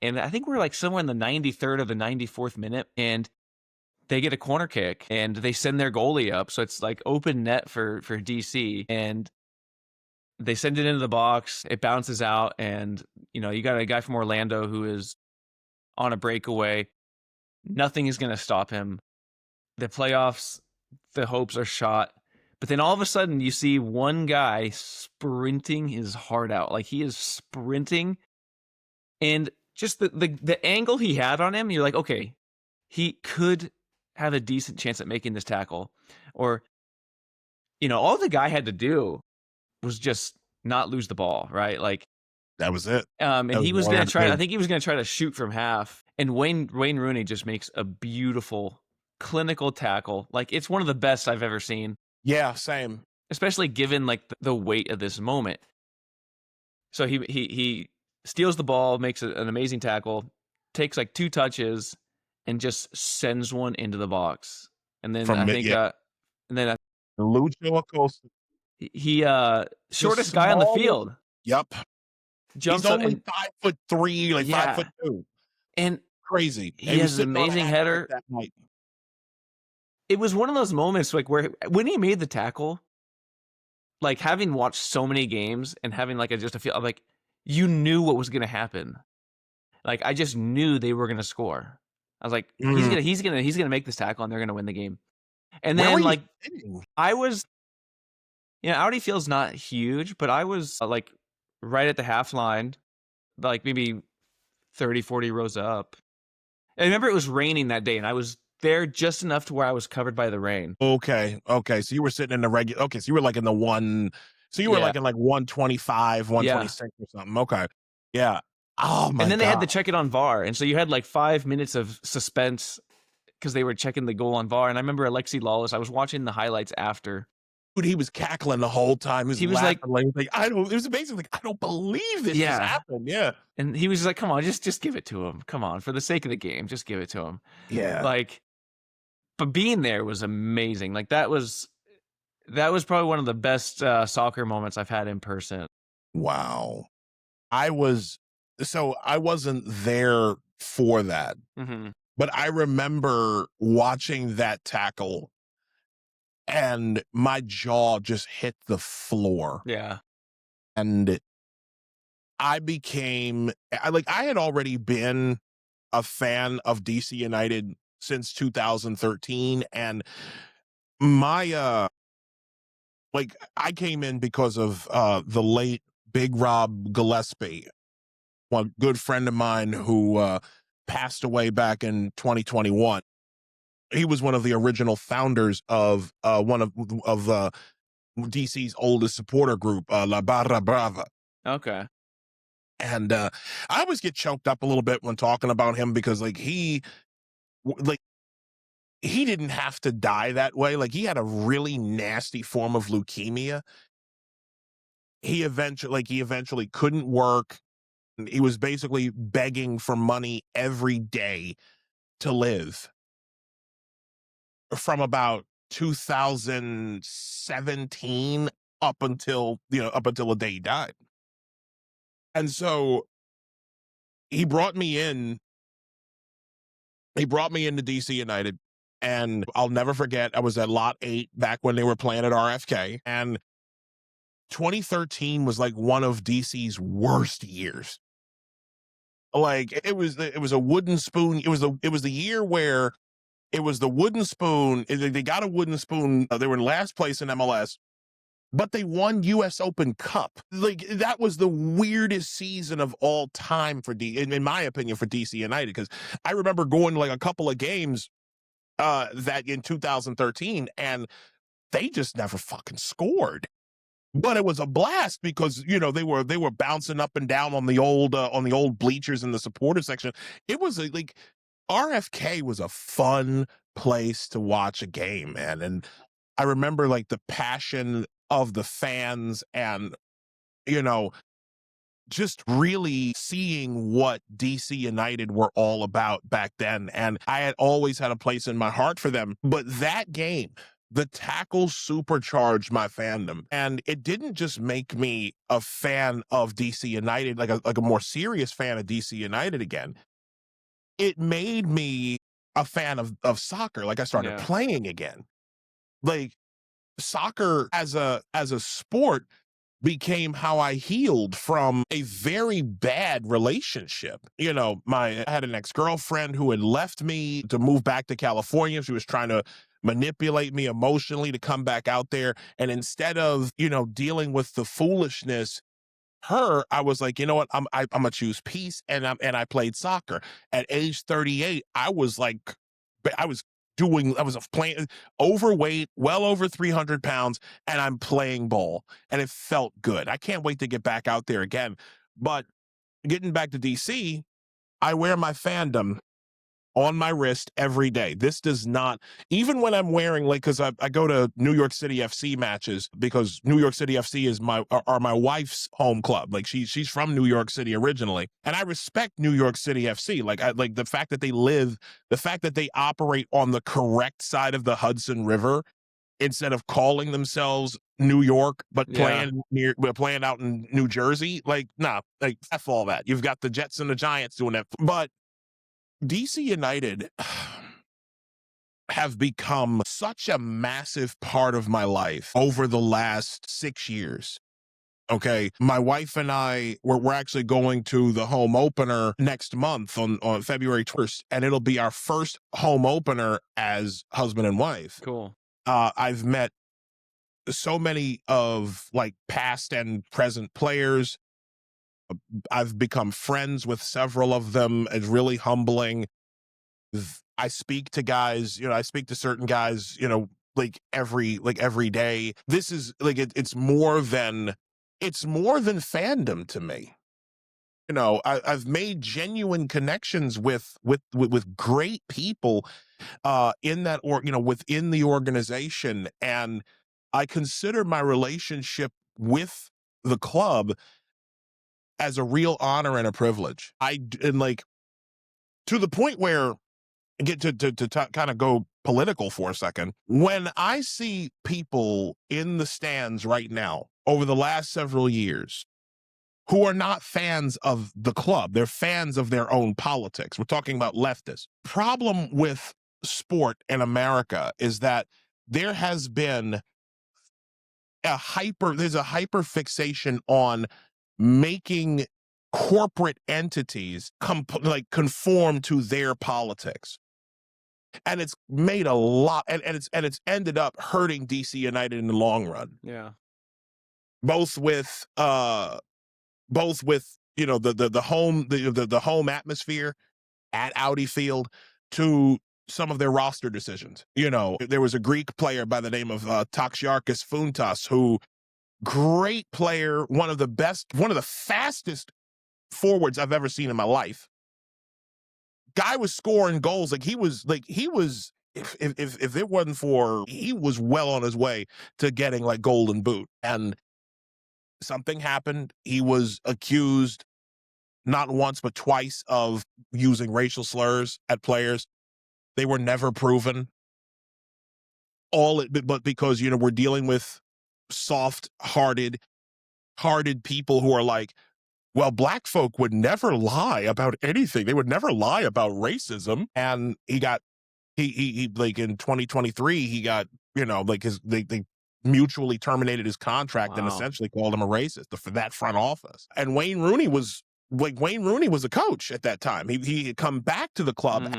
And I think we're like somewhere in the 93rd or the 94th minute, and they get a corner kick and they send their goalie up. So it's like open net for DC, and they send it into the box. It bounces out, and you got a guy from Orlando who is on a breakaway. Nothing is going to stop him. The playoffs, the hopes are shot. But then all of a sudden, you see one guy sprinting his heart out. Like, he is sprinting. And just the angle he had on him, you're like, okay, he could have a decent chance at making this tackle. Or, all the guy had to do was just not lose the ball, right? Like, That was it. and That he was all going had to to try, do. I think he was going to try to shoot from half. And Wayne Rooney just makes a beautiful clinical tackle. Like, it's one of the best I've ever seen. Yeah, same. Especially given like the weight of this moment. So he steals the ball, makes an amazing tackle, takes like 2 touches, and just sends one into the box. And then Lucho Acosta. he shortest guy on the field. Yep. Jumps He's only up 5'3", like 5'2". And Crazy. He has an amazing header. That night. It was one of those moments like where when he made the tackle, like having watched so many games and having like just a feel like you knew what was going to happen. Like, I just knew they were going to score. I was like, he's going to make this tackle and they're going to win the game. And then like I was, Audi Field's not huge, but I was like right at the half line, like maybe 30, 40 rows up. I remember it was raining that day and I was there just enough to where I was covered by the rain. Okay. So you were sitting in the regular. Okay, so you were like in the one. So you were like in like 125, 126 or something. Okay. Yeah. Oh my god. And then they had to check it on VAR, and so you had like 5 minutes of suspense because they were checking the goal on VAR. And I remember Alexi Lawless. I was watching the highlights after. Dude, he was cackling the whole time. He was laughing, like I don't. It was basically like I don't believe this just happened. Yeah. And he was like, "Come on, just give it to him. Come on, for the sake of the game, just give it to him." Yeah. Like. But being there was amazing. Like that was probably one of the best soccer moments I've had in person. Wow. I wasn't there for that, but I remember watching that tackle and my jaw just hit the floor. Yeah. And I had already been a fan of DC United since 2013, and my I came in because of the late Big Rob Gillespie, one good friend of mine who passed away back in 2021. He was one of the original founders of one of DC's oldest supporter group, La Barra Brava. Okay. And I always get choked up a little bit when talking about him because he didn't have to die that way. Like, he had a really nasty form of leukemia. He eventually couldn't work. He was basically begging for money every day to live from about 2017 up until the day he died. And so he brought me into DC United, and I'll never forget, I was at Lot 8 back when they were playing at RFK, and 2013 was like one of DC's worst years. Like, it was a wooden spoon. It was the year where it was the wooden spoon. They got a wooden spoon. They were in last place in MLS, but they won US Open Cup. Like, that was the weirdest season of all time in my opinion, for DC United, because I remember going to like a couple of games that in 2013, and they just never fucking scored. But it was a blast because they were bouncing up and down on the old bleachers in the supporter section. It was like RFK was a fun place to watch a game, man. And I remember like the passion of the fans and just really seeing what DC United were all about back then. And I had always had a place in my heart for them. But that game the tackle supercharged my fandom. And it didn't just make me a fan of DC United, like a more serious fan of DC United again. It made me a fan of soccer. Like I started playing again. Like soccer as a sport became how I healed from a very bad relationship. You know, I had an ex-girlfriend who had left me to move back to California. She was trying to manipulate me emotionally to come back out there. And instead of, dealing with the foolishness, I was like, you know what, I'm gonna choose peace, and I played soccer. At age 38, I was playing overweight, well over 300 pounds, and I'm playing ball, and it felt good. I can't wait to get back out there again. But getting back to DC, I wear my fandom on my wrist every day. This does not, even when I'm wearing, because I go to New York City FC matches, because New York City FC is my wife's home club. Like she's from New York City originally, and I respect New York City FC. Like the fact that the fact that they operate on the correct side of the Hudson River instead of calling themselves New York, but playing out in New Jersey. Like, nah, like F all that. You've got the Jets and the Giants doing that, but DC United have become such a massive part of my life over the last 6 years. Okay, my wife and I, we're actually going to the home opener next month on February 1st, and it'll be our first home opener as husband and wife. Cool. I've met so many of past and present players. I've become friends with several of them. It's really humbling. I speak to guys, I speak to certain guys, every day. This is it's more than fandom to me. I've made genuine connections with great people in that, within the organization. And I consider my relationship with the club as a real honor and a privilege. To the point where, get to kind of go political for a second, when I see people in the stands right now over the last several years who are not fans of the club, they're fans of their own politics. We're talking about leftists. Problem with sport in America is that there has been there's a hyper fixation on making corporate entities conform to their politics. And it's made a lot, and it's ended up hurting DC United in the long run. Yeah. Both with the home atmosphere at Audi Field, to some of their roster decisions. There was a Greek player by the name of Taxiarchis Fountas, who, great player, one of the fastest forwards I've ever seen in my life. Guy was scoring goals if it wasn't for, he was well on his way to getting golden boot. And something happened. He was accused not once but twice of using racial slurs at players. They were never proven. But because we're dealing with soft-hearted people who are like, well, black folk would never lie about anything. They would never lie about racism. And he in 2023, he got, they mutually terminated his contract and essentially called him a racist for that front office. And Wayne Rooney was a coach at that time. He had come back to the club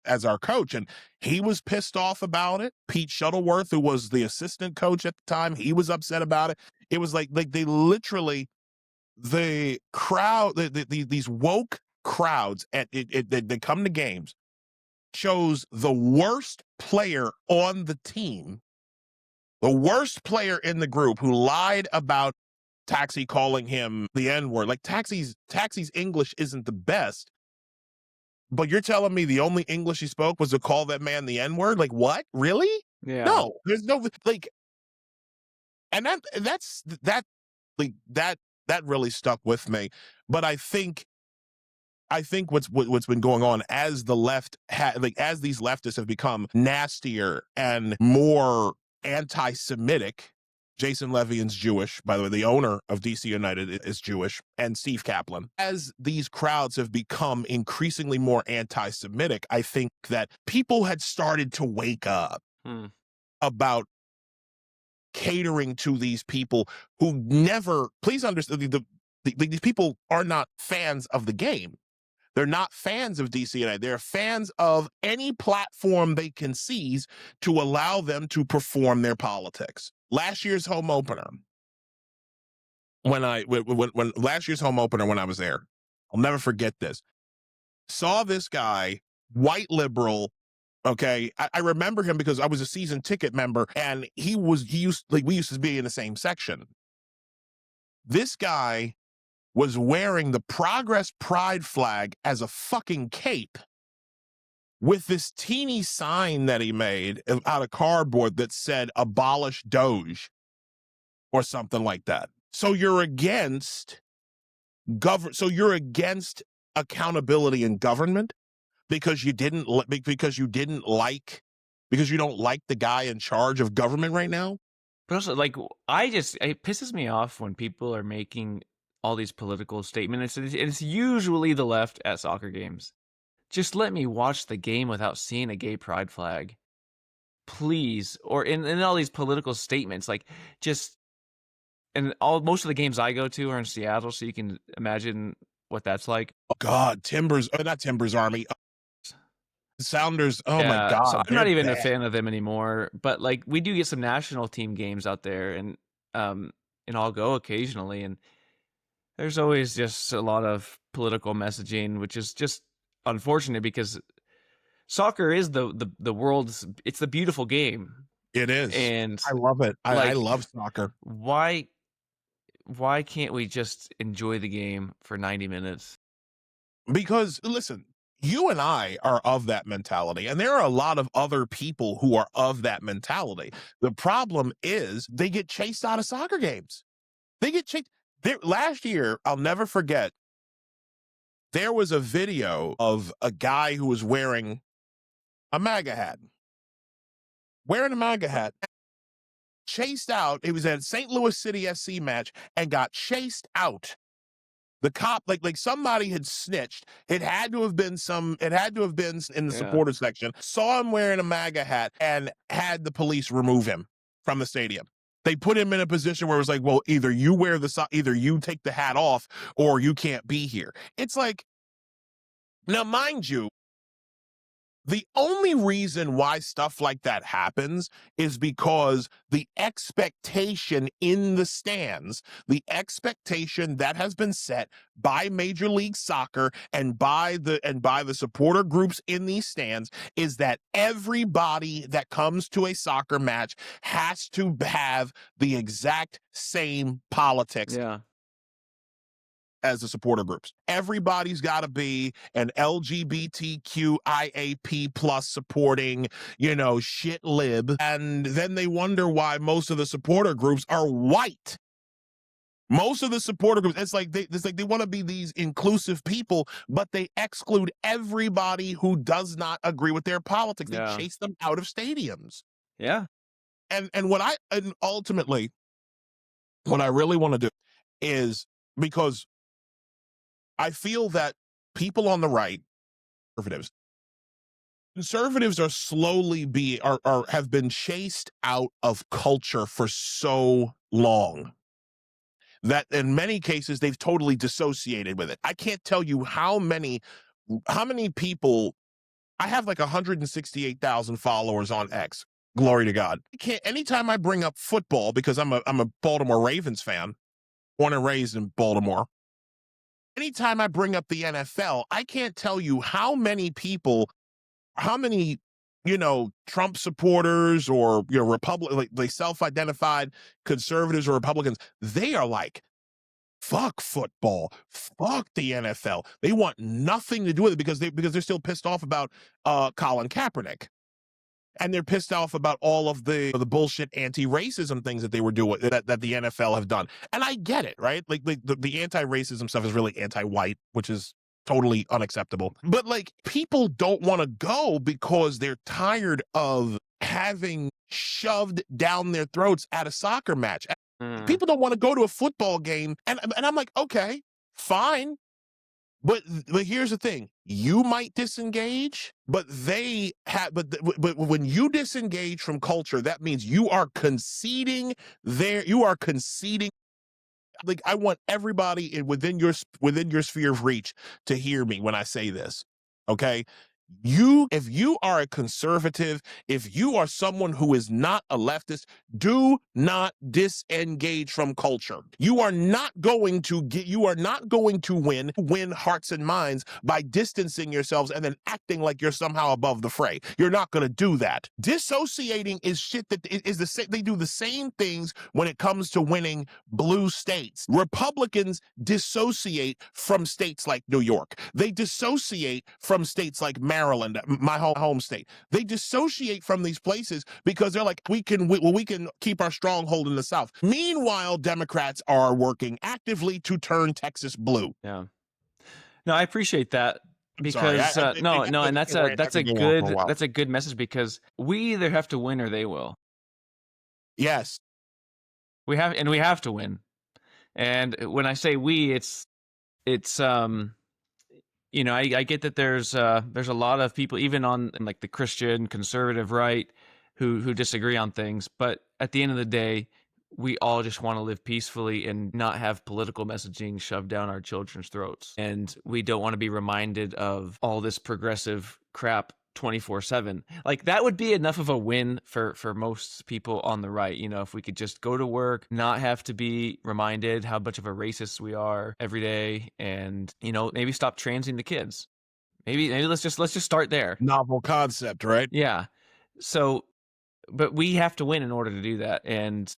as our coach, and he was pissed off about it. Pete Shuttleworth, who was the assistant coach at the time, he was upset about it. It was like they literally, the crowd, these woke crowds they come to games, chose the worst player on the team, the worst player in the group, who lied about Taxi calling him the N-word. Taxi's English isn't the best, but you're telling me the only English he spoke was to call that man the N-word? What? Really? Yeah. No, there's no and that really stuck with me. But I think what's been going on as the left as these leftists have become nastier and more anti-Semitic. Jason Levian's Jewish, by the way, the owner of DC United is Jewish, and Steve Kaplan. As these crowds have become increasingly more anti-Semitic, I think that people had started to wake up about catering to these people who never, please understand, these people are not fans of the game. They're not fans of DC United. They're fans of any platform they can seize to allow them to perform their politics. Last year's home opener, when last year's home opener, when I was there, I'll never forget this. Saw this guy, white liberal. Okay, I remember him because I was a season ticket member, and we used to be in the same section. This guy was wearing the Progress Pride flag as a fucking cape with this teeny sign that he made out of cardboard that said "Abolish Doge" or something like that. So you're against accountability in government because you don't like the guy in charge of government right now. But also, like, it pisses me off when people are making all these political statements. It's usually the left at soccer games. Just let me watch the game without seeing a gay pride flag, please. Or in all these political statements, like, just, and most of the games I go to are in Seattle, so you can imagine what that's like. Oh God, not Timbers Army. Sounders, oh yeah, my God. So I'm not even a fan of them anymore, but like we do get some national team games out there, and I'll go occasionally, and there's always just a lot of political messaging, which is just unfortunate because soccer is the world's, it's the beautiful game. It is. And I love it. I love soccer. Why can't we just enjoy the game for 90 minutes? Because listen, you and I are of that mentality, and there are a lot of other people who are of that mentality. The problem is they get chased out of soccer games. They get chased. Last year, I'll never forget, there was a video of a guy who was wearing a MAGA hat. Chased out. It was at St. Louis City SC match and got chased out. The cop, like somebody had snitched. It had to have been in the supporter section. Saw him wearing a MAGA hat and had the police remove him from the stadium. They put him in a position where it was like, well, either you take the hat off or you can't be here. It's like, now mind you, the only reason why stuff like that happens is because the expectation in the stands, the expectation that has been set by Major League Soccer and by the supporter groups in these stands is that everybody that comes to a soccer match has to have the exact same politics. Yeah. As the supporter groups. Everybody's got to be an LGBTQIAP plus supporting, shit lib. And then they wonder why most of the supporter groups are white. Most of the supporter groups, it's like they want to be these inclusive people, but they exclude everybody who does not agree with their politics. Yeah. They chase them out of stadiums. Yeah. And ultimately, what I really want to do is, because I feel that people on the right, conservatives are slowly have been chased out of culture for so long that in many cases they've totally dissociated with it. I can't tell you how many people. I have like 168,000 followers on X. Glory to God. Anytime I bring up football, because I'm a Baltimore Ravens fan, born and raised in Baltimore. Anytime I bring up the NFL, I can't tell you how many Trump supporters or like they self-identified conservatives or Republicans, they are like, fuck football, fuck the NFL. They want nothing to do with it because they're still pissed off about Colin Kaepernick. And they're pissed off about all of the bullshit anti-racism things that they were doing, that the NFL have done. And I get it, right? Like the anti-racism stuff is really anti-white, which is totally unacceptable. But like, people don't want to go because they're tired of having shoved down their throats at a soccer match. People don't want to go to a football game. And I'm like, okay, fine. But here's the thing: you might disengage, but they have. But when you disengage from culture, that means you are conceding there. You are conceding. Like, I want everybody within your sphere of reach to hear me when I say this. Okay. If you are a conservative, if you are someone who is not a leftist, do not disengage from culture. You are not going to win hearts and minds by distancing yourselves and then acting like you're somehow above the fray. You're not going to do that. Dissociating is shit that is the same. They do the same things when it comes to winning blue states. Republicans dissociate from states like New York. They dissociate from states like Maryland, my home state. They dissociate from these places because they're like, we can keep our stronghold in the South. Meanwhile, Democrats are working actively to turn Texas blue. Yeah. No, I appreciate that because Sorry, and that's a good message, because we either have to win or they will. Yes. We have to win. And when I say we, it's you know, I get that there's a lot of people, even on like the Christian conservative right, who disagree on things. But at the end of the day, we all just want to live peacefully and not have political messaging shoved down our children's throats. And we don't want to be reminded of all this progressive crap 24/7. Like, that would be enough of a win for most people on the right. You know, if we could just go to work, not have to be reminded how much of a racist we are every day, and, you know, maybe stop transing the kids. Maybe let's just start there. Novel concept, right? Yeah. So, but we have to win in order to do that. And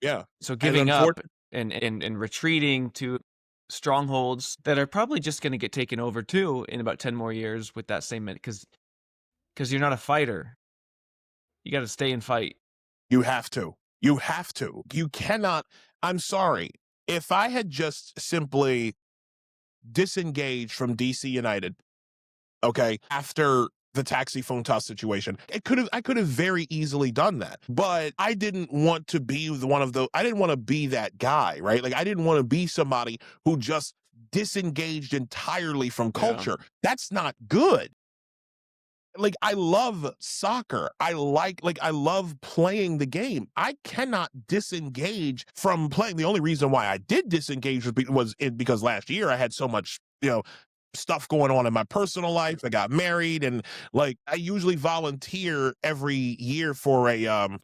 yeah. So giving up and retreating to strongholds that are probably just going to get taken over too in about 10 more years with that same, because you're not a fighter. You got to stay and fight. You have to. You cannot. I'm sorry. If I had just simply disengaged from DC United, okay, after the Taxi Phone Toss situation, I could have very easily done that. But I didn't want to be I didn't want to be that guy, right? Like, I didn't want to be somebody who just disengaged entirely from culture. Yeah. That's not good. Like, I love soccer. I love playing the game. I cannot disengage from playing. The only reason why I did disengage was because last year I had so much, stuff going on in my personal life. I got married, and like, I usually volunteer every year for an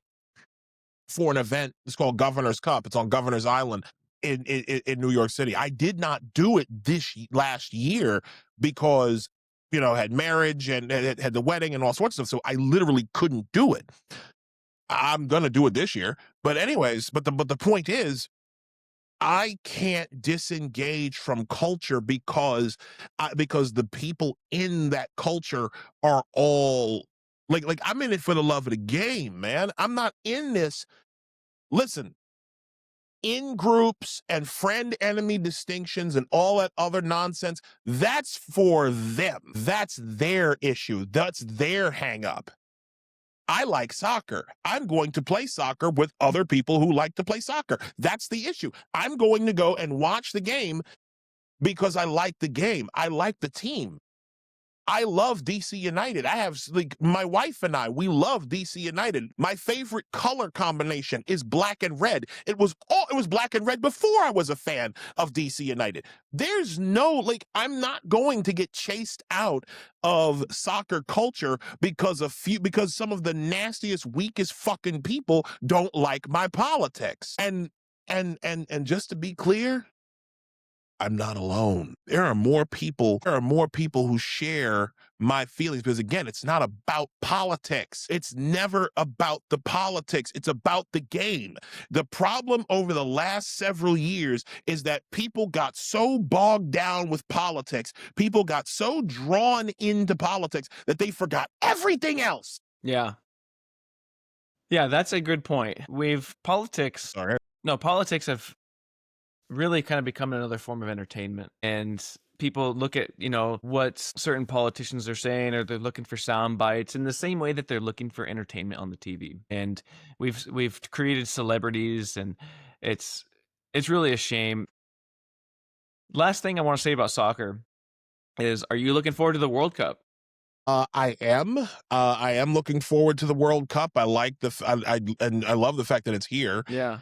event. It's called Governor's Cup. It's on Governor's Island in New York City. I did not do it last year because, had marriage and had the wedding and all sorts of stuff. So I literally couldn't do it. I'm going to do it this year. But anyways, but the point is, I can't disengage from culture because the people in that culture are all like I'm in it for the love of the game, man. I'm not in this. Listen, in groups and friend enemy distinctions and all that other nonsense, that's for them. That's their issue. That's their hang up. I like soccer. I'm going to play soccer with other people who like to play soccer. That's the issue. I'm going to go and watch the game because I like the game. I like the team. I love DC United. I have, my wife and I, we love DC United. My favorite color combination is black and red. It was black and red before I was a fan of DC United. There's no, I'm not going to get chased out of soccer culture because some of the nastiest, weakest fucking people don't like my politics. And just to be clear, I'm not alone. There are more people who share my feelings, because again, it's not about politics. It's never about the politics. It's about the game. The problem over the last several years is that people got so bogged down with politics. People got so drawn into politics that they forgot everything else. Yeah. Yeah, that's a good point. Politics have really kind of become another form of entertainment, and people look at, what certain politicians are saying, or they're looking for sound bites in the same way that they're looking for entertainment on the TV. And we've created celebrities, and it's really a shame. Last thing I want to say about soccer is, are you looking forward to the World Cup? I am. I am looking forward to the World Cup. I like and I love the fact that it's here. Yeah.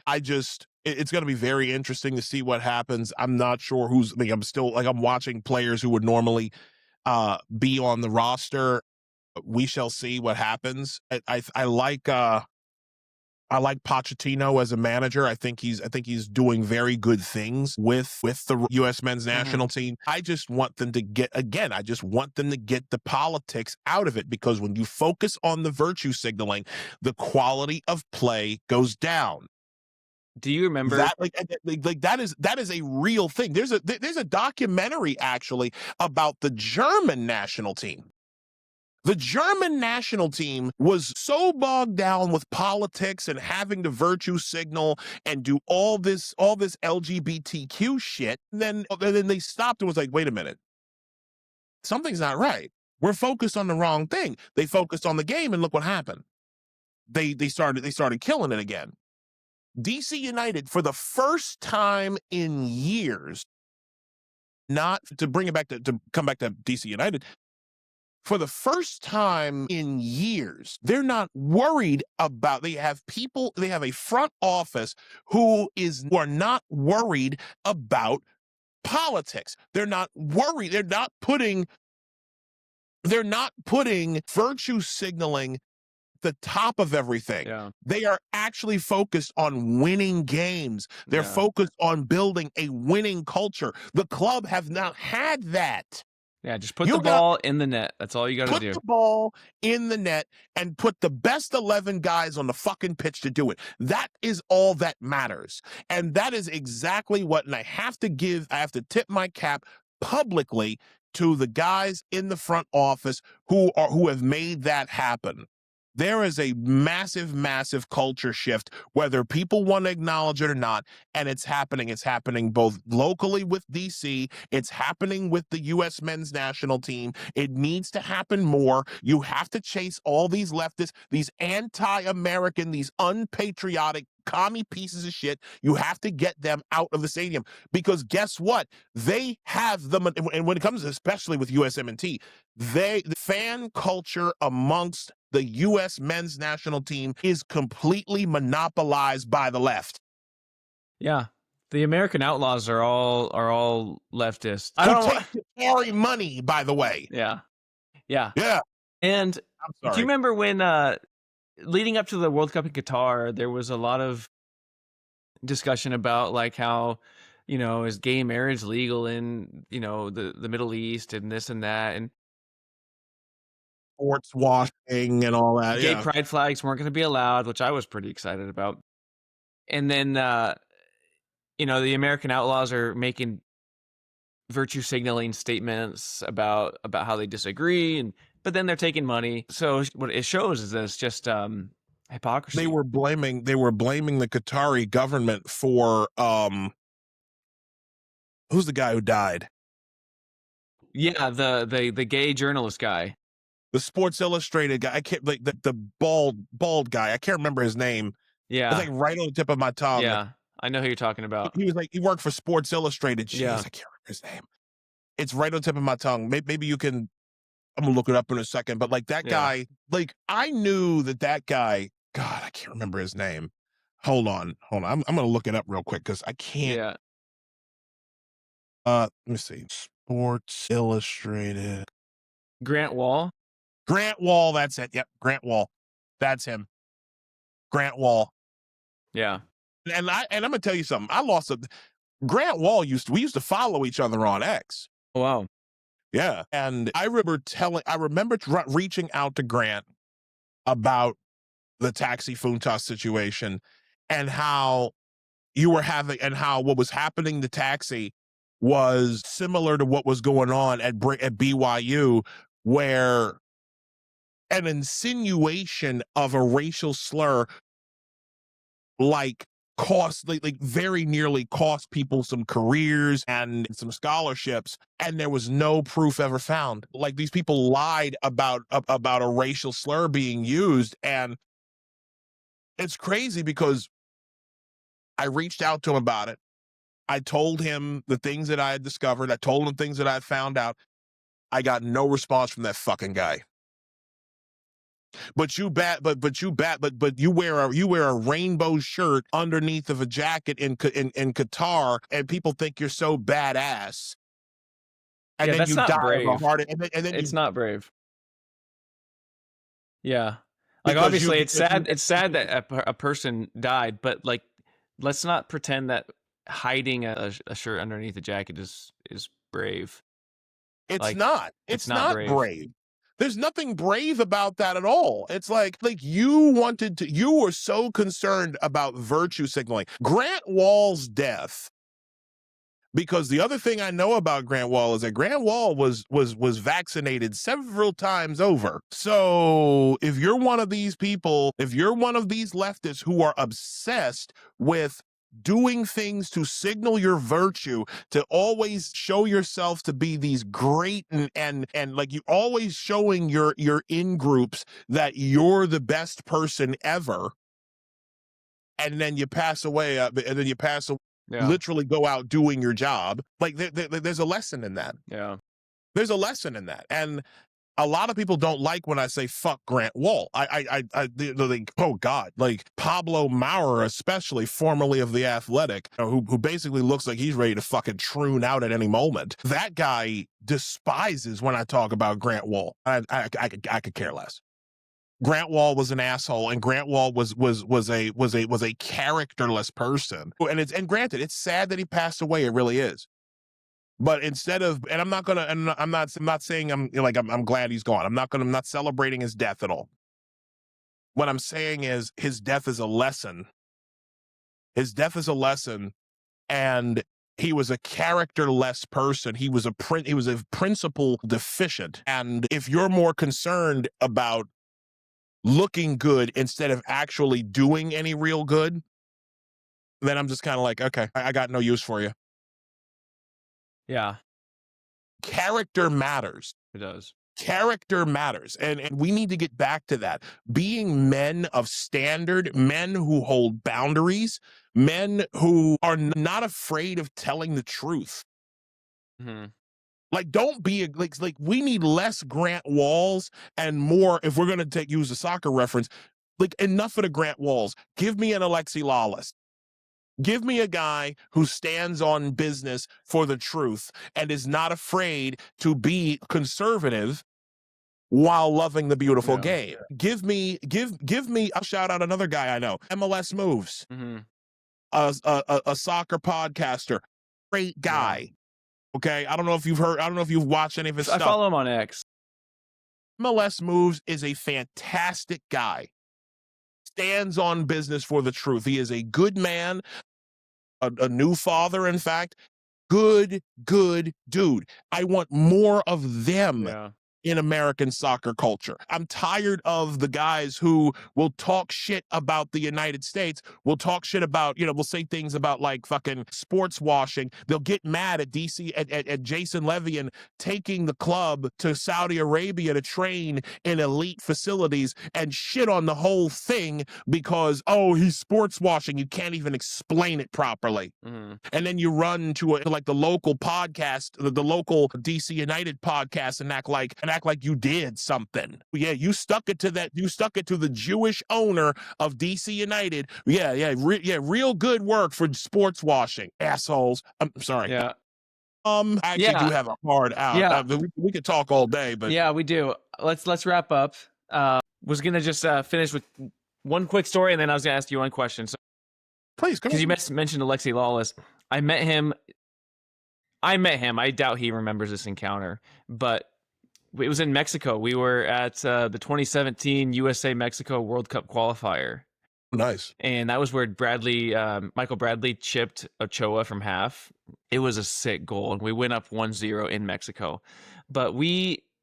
It's going to be very interesting to see what happens. I'm not sure who's. I mean, I'm watching players who would normally be on the roster. We shall see what happens. I like Pochettino as a manager. I think he's doing very good things with the U.S. men's national team. I just want them to get the politics out of it, because when you focus on the virtue signaling, the quality of play goes down. Do you remember that? That is a real thing. There's a documentary actually about the German national team. The German national team was so bogged down with politics and having to virtue signal and do all this LGBTQ shit. And then they stopped and was like, wait a minute, something's not right. We're focused on the wrong thing. They focused on the game, and look what happened. They started killing it again. DC United, for the first time in years, not to bring it back to come back to DC United. For the first time in years, they're not worried about, they have a front office who are not worried about politics. They're not worried. They're not putting virtue signaling at the top of everything. Yeah. They are actually focused on winning games. They're focused on building a winning culture. The club have not had that. Yeah, just put the ball in the net. That's all you got to do. Put the ball in the net and put the best 11 guys on the fucking pitch to do it. That is all that matters. And that is exactly what, and I have to tip my cap publicly to the guys in the front office who have made that happen. There is a massive, massive culture shift, whether people want to acknowledge it or not, and it's happening. It's happening both locally with DC. It's happening with the U.S. men's national team. It needs to happen more. You have to chase all these leftists, these anti-American, these unpatriotic, commie pieces of shit. You have to get them out of the stadium, because guess what? They have them, and when it comes, especially with USMNT, the fan culture amongst the U.S. men's national team is completely monopolized by the left. Yeah, the American Outlaws are all leftists. I don't take Qatari money, by the way. Yeah. I'm And sorry. do you remember when leading up to the World Cup in Qatar, there was a lot of discussion about like how, is gay marriage legal in, the Middle East and this and that, and sports washing and all that. Gay pride flags weren't going to be allowed, which I was pretty excited about. And then, the American Outlaws are making virtue signaling statements about how they disagree, but then they're taking money. So what it shows is that it's just hypocrisy. They were blaming the Qatari government for who's the guy who died? Yeah, the gay journalist guy. The Sports Illustrated guy. I can't, like, the bald guy. I can't remember his name. Yeah. It's like right on the tip of my tongue. Yeah. I know who you're talking about. He worked for Sports Illustrated. Jeez, yeah. I can't remember his name. It's right on the tip of my tongue. Maybe you can, I'm gonna look it up in a second, but like that guy, like I knew that guy, God, I can't remember his name. Hold on. I'm gonna look it up real quick because I can't. Let me see. Sports Illustrated. Grant Wall, that's it. Yep, Grant Wall. That's him. Grant Wall. Yeah. And I'm gonna tell you something. Grant Wall we used to follow each other on X. Oh, wow. Yeah. And I remember reaching out to Grant about the Taxi Funtas situation and how what was happening to Taxi was similar to what was going on at BYU, where an insinuation of a racial slur like cost, like very nearly cost people some careers and some scholarships, and there was no proof ever found. Like, these people lied about a racial slur being used, and it's crazy because I reached out to him about it. I told him the things that I had discovered. I told him things that I had found out. I got no response from that fucking guy. But you wear a rainbow shirt underneath of a jacket in Qatar, and people think you're so badass. And then that's you not die brave. of a heart, and then It's not brave. Yeah, like, Because obviously you- it's sad. It's sad that a person died, but like, let's not pretend that hiding a shirt underneath a jacket is brave. It's Like, not. it's It's not not brave. brave. There's nothing brave about that at all. It's like you were so concerned about virtue signaling. Grant Wall's death, because the other thing I know about Grant Wall is that Grant Wall was vaccinated several times over. So if you're one of these people, if you're one of these leftists who are obsessed with doing things to signal your virtue, to always show yourself to be these great and like, you always showing your in groups that you're the best person ever, and then you pass away, literally go out doing your job. Like, there's a lesson in that. Yeah. There's a lesson in that. And a lot of people don't like when I say fuck Grant Wall. They're like, oh God, like Pablo Maurer, especially, formerly of The Athletic, who basically looks like he's ready to fucking troon out at any moment. That guy despises when I talk about Grant Wall. I could care less. Grant Wall was an asshole, and Grant Wall was a characterless person. And granted, it's sad that he passed away. It really is. But instead of, and I'm not saying I'm glad he's gone. I'm not celebrating his death at all. What I'm saying is his death is a lesson. His death is a lesson, and he was a characterless person. He was a principle deficient. And if you're more concerned about looking good instead of actually doing any real good, then I'm just kind of like, okay, I got no use for you. Yeah. Character matters. It does. Character matters. And we need to get back to that. Being men of standard, men who hold boundaries, men who are not afraid of telling the truth. Mm-hmm. Like, don't be like we need less Grant Walls and more, if we're going to use a soccer reference, like, enough of the Grant Walls. Give me an Alexi Lawless. Give me a guy who stands on business for the truth and is not afraid to be conservative while loving the beautiful game. Give me, I'll shout out another guy I know, MLS Moves, a soccer podcaster, great guy. Yeah. Okay, I don't know if you've watched any of his stuff. I follow him on X. MLS Moves is a fantastic guy. Stands on business for the truth. He is a good man, a new father, in fact. Good dude. I want more of them in American soccer culture. I'm tired of the guys who will talk shit about the United States, will talk shit about, will say things about like fucking sports washing. They'll get mad at DC, at Jason Levian taking the club to Saudi Arabia to train in elite facilities and shit on the whole thing because, oh, he's sports washing. You can't even explain it properly. Mm-hmm. And then you run to like the local podcast, the local DC United podcast, and act like you did something. Yeah, you stuck it to the Jewish owner of DC United. Real good work for sports washing, assholes. I'm sorry. Yeah. I actually do have a hard out. Yeah. We could talk all day, but yeah, we do. Let's wrap up. Was gonna just finish with one quick story, and then I was gonna ask you one question. So, please, come on. Because you mentioned Alexi Lawless. I met him. I doubt he remembers this encounter, but it was in Mexico. We were at the 2017 USA-Mexico World Cup qualifier. Nice. And that was where Michael Bradley chipped Ochoa from half. It was a sick goal, and we went up 1-0 in Mexico. But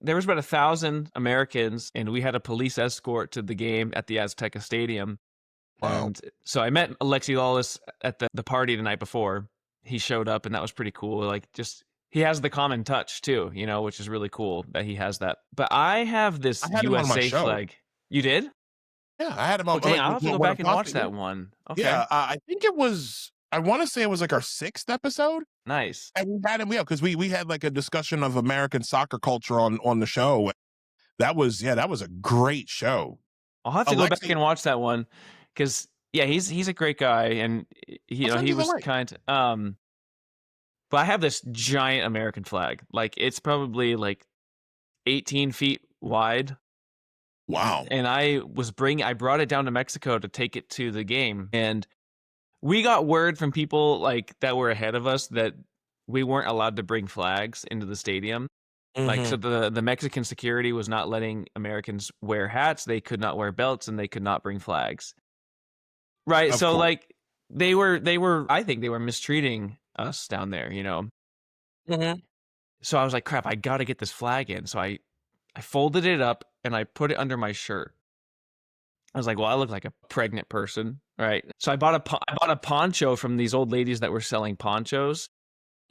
there was about 1,000 Americans, and we had a police escort to the game at the Azteca Stadium. Wow. And so I met Alexi Lawless at the party the night before. He showed up, and that was pretty cool. Like, just he has the common touch too, you know, which is really cool that he has that. But I have this I had him on my USA show. flag. You did? Yeah, I had him Oh, on. dang, Like, I'll have to go when back and watch Apostate- that one. Okay. Yeah, I think it was. I want to say it was like our 6th episode. Nice. And we had him, yeah, because we had like a discussion of American soccer culture on the show. That was a great show. I'll have to go back Alexi- and watch that one because yeah, he's a great guy, and you know send he you the was link. kind. But I have this giant American flag. Like, it's probably like 18 feet wide. Wow. And I brought it down to Mexico to take it to the game. And we got word from people like that were ahead of us that we weren't allowed to bring flags into the stadium. Like, so the Mexican security was not letting Americans wear hats. They could not wear belts, and they could not bring flags. Right. Of So course. like they were, I think they were mistreating us down there, you know? So I was like, crap, I got to get this flag in. So I folded it up and I put it under my shirt. I was like, well, I look like a pregnant person, right? So I bought a poncho from these old ladies that were selling ponchos.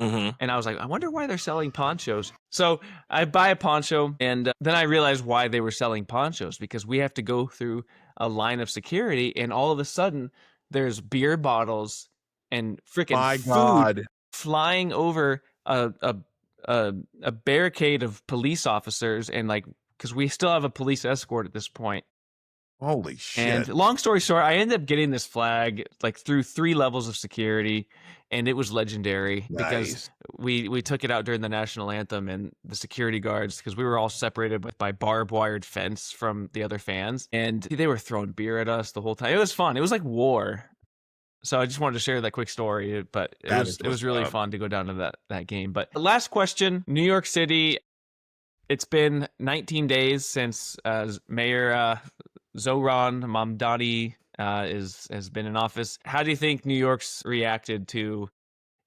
And I was like, I wonder why they're selling ponchos. So I buy a poncho, and then I realized why they were selling ponchos, because we have to go through a line of security, and all of a sudden there's beer bottles and freaking My food God. flying over a barricade of police officers, and like, because we still have a police escort at this point. Holy shit. And long story short, I ended up getting this flag like through 3 levels of security, and it was legendary because we took it out during the national anthem, and the security guards, because we were all separated by barbed wired fence from the other fans, and they were throwing beer at us the whole time. It was fun. It was like war. So I just wanted to share that quick story, but it was really fun to go down to that game. But last question, New York City. It's been 19 days since Mayor Zohran Mamdani has been in office. How do you think New York's reacted to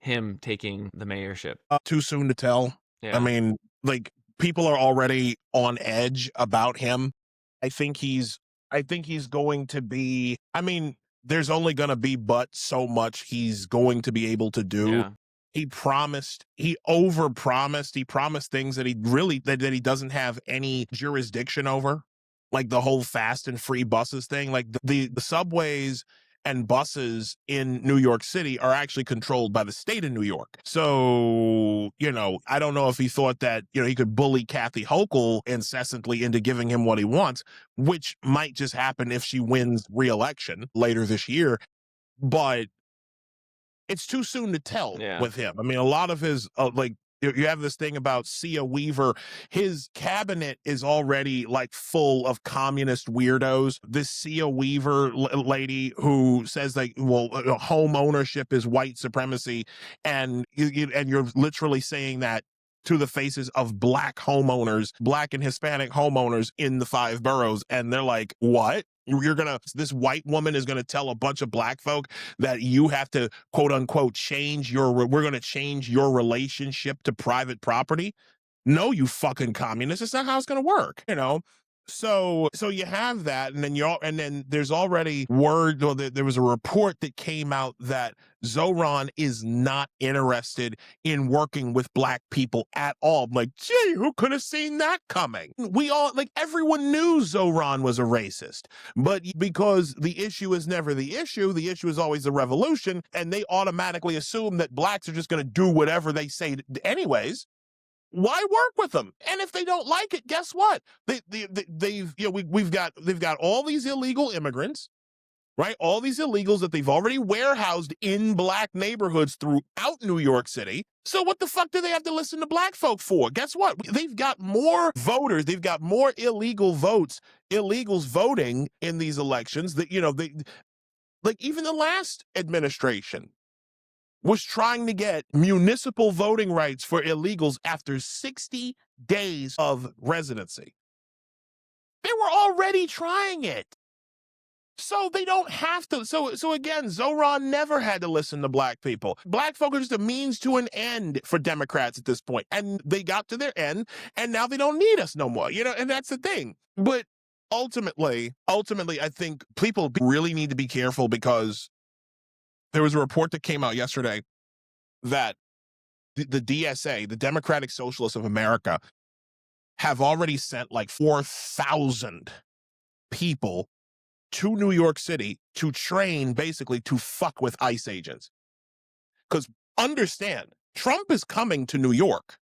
him taking the mayorship? Too soon to tell. Yeah. I mean, like, people are already on edge about him. I think he's going to be, I mean, there's only going to be but so much he's going to be able to do. Yeah. He overpromised. He promised things that that he doesn't have any jurisdiction over. Like the whole fast and free buses thing. Like the subways and buses in New York City are actually controlled by the state of New York. So, you know, I don't know if he thought that, you know, he could bully Kathy Hochul incessantly into giving him what he wants, which might just happen if she wins re-election later this year. But it's too soon to tell with him. I mean, a lot of his, like, you have this thing about Sia Weaver. His cabinet is already like full of communist weirdos. This Sia Weaver lady who says like, well, home ownership is white supremacy, and you're literally saying that to the faces of black homeowners, black and Hispanic homeowners in the 5 boroughs, and they're like, what? This white woman is gonna tell a bunch of black folk that you have to, quote unquote, we're gonna change your relationship to private property? No, you fucking communist. It's not how it's gonna work, you know? So you have that, and then there's already word, or there was a report that came out that Zohran is not interested in working with black people at all. I'm like, gee, who could have seen that coming? Everyone knew Zohran was a racist, but because the issue is never the issue is always the revolution, and they automatically assume that blacks are just going to do whatever they say anyways. Why work with them? And if they don't like it, guess what? They've got all these illegal immigrants, right? All these illegals that they've already warehoused in black neighborhoods throughout New York City. So what the fuck do they have to listen to black folk for? Guess what? They've got more voters. They've got more illegals voting in these elections that, you know, even the last administration was trying to get municipal voting rights for illegals after 60 days of residency. They were already trying it. So they don't have to. So again, Zohran never had to listen to black people. Black folk are just a means to an end for Democrats at this point. And they got to their end, and now they don't need us no more. You know, and that's the thing. But ultimately, I think people really need to be careful, because there was a report that came out yesterday that the DSA, the Democratic Socialists of America, have already sent like 4,000 people to New York City to train, basically to fuck with ICE agents. Because understand, Trump is coming to New York.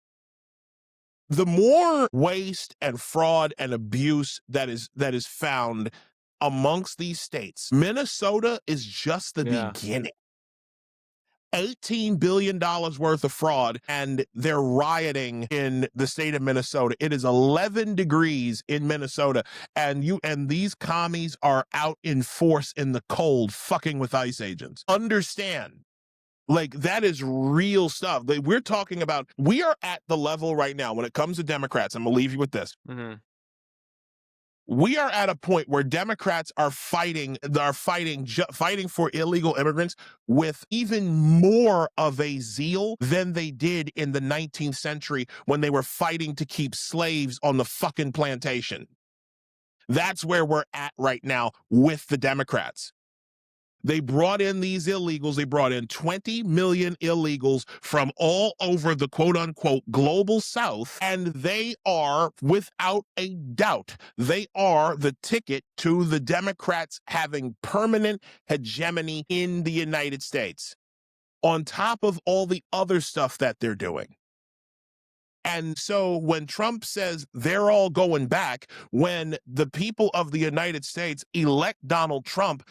The more waste and fraud and abuse that is found amongst these states, Minnesota is just the beginning. $18 billion worth of fraud, and they're rioting in the state of Minnesota. It is 11 degrees in Minnesota, and these commies are out in force in the cold, fucking with ICE agents. Understand, like, that is real stuff. We're talking about, we are at the level right now when it comes to Democrats. I'm gonna leave you with this. Mm-hmm. We are at a point where Democrats are fighting for illegal immigrants with even more of a zeal than they did in the 19th century when they were fighting to keep slaves on the fucking plantation. That's where we're at right now with the Democrats. They brought in these illegals. They brought in 20 million illegals from all over the quote-unquote global South, and they are, without a doubt, they are the ticket to the Democrats having permanent hegemony in the United States, on top of all the other stuff that they're doing. And so when Trump says they're all going back, when the people of the United States elect Donald Trump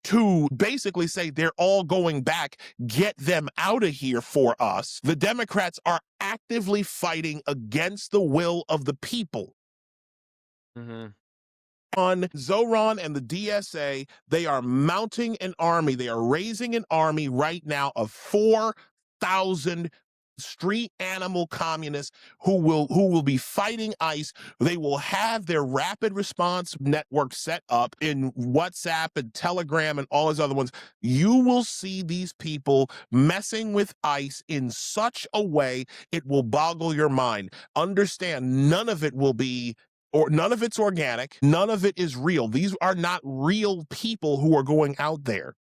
to basically say they're all going back, get them out of here for us, the Democrats are actively fighting against the will of the people. Mm-hmm. On Zohran and the DSA, they are mounting an army. They are raising an army right now of 4,000 street animal communists who will be fighting ICE. They will have their rapid response network set up in WhatsApp and Telegram and all those other ones. You will see these people messing with ICE in such a way it will boggle your mind. Understand, none of it will be, or none of it's organic. None of it is real. These are not real people who are going out there.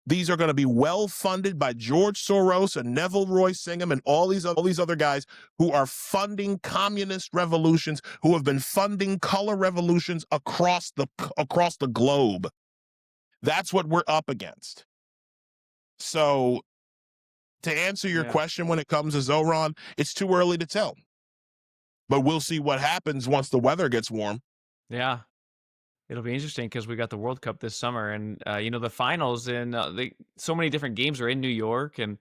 These are going to be well funded by George Soros and Neville Roy Singham and all these other guys who are funding communist revolutions, who have been funding color revolutions across the globe. That's what we're up against. So, to answer your question, when it comes to Zohran, it's too early to tell. But we'll see what happens once the weather gets warm. Yeah. It'll be interesting because we got the World Cup this summer, and the finals, and so many different games are in New York, and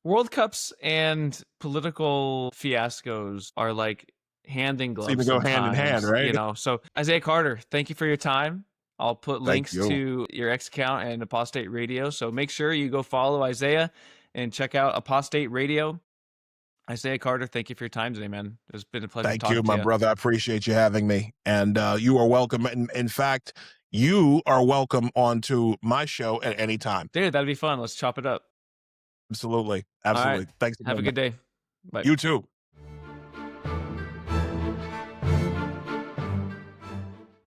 World Cups and political fiascos are like hand in glove. Seem to go hand in hand, right? So Isaiah Carter, thank you for your time. I'll put links to your X account and Apostate Radio, so make sure you go follow Isaiah and check out Apostate Radio. Isaiah Carter, thank you for your time today, man. It's been a pleasure. Thank you, my brother. I appreciate you having me. And you are welcome. In fact, you are welcome onto my show at any time. Dude, that'd be fun. Let's chop it up. Absolutely. Absolutely. Right. Thanks. Have a good day. Bye. You too.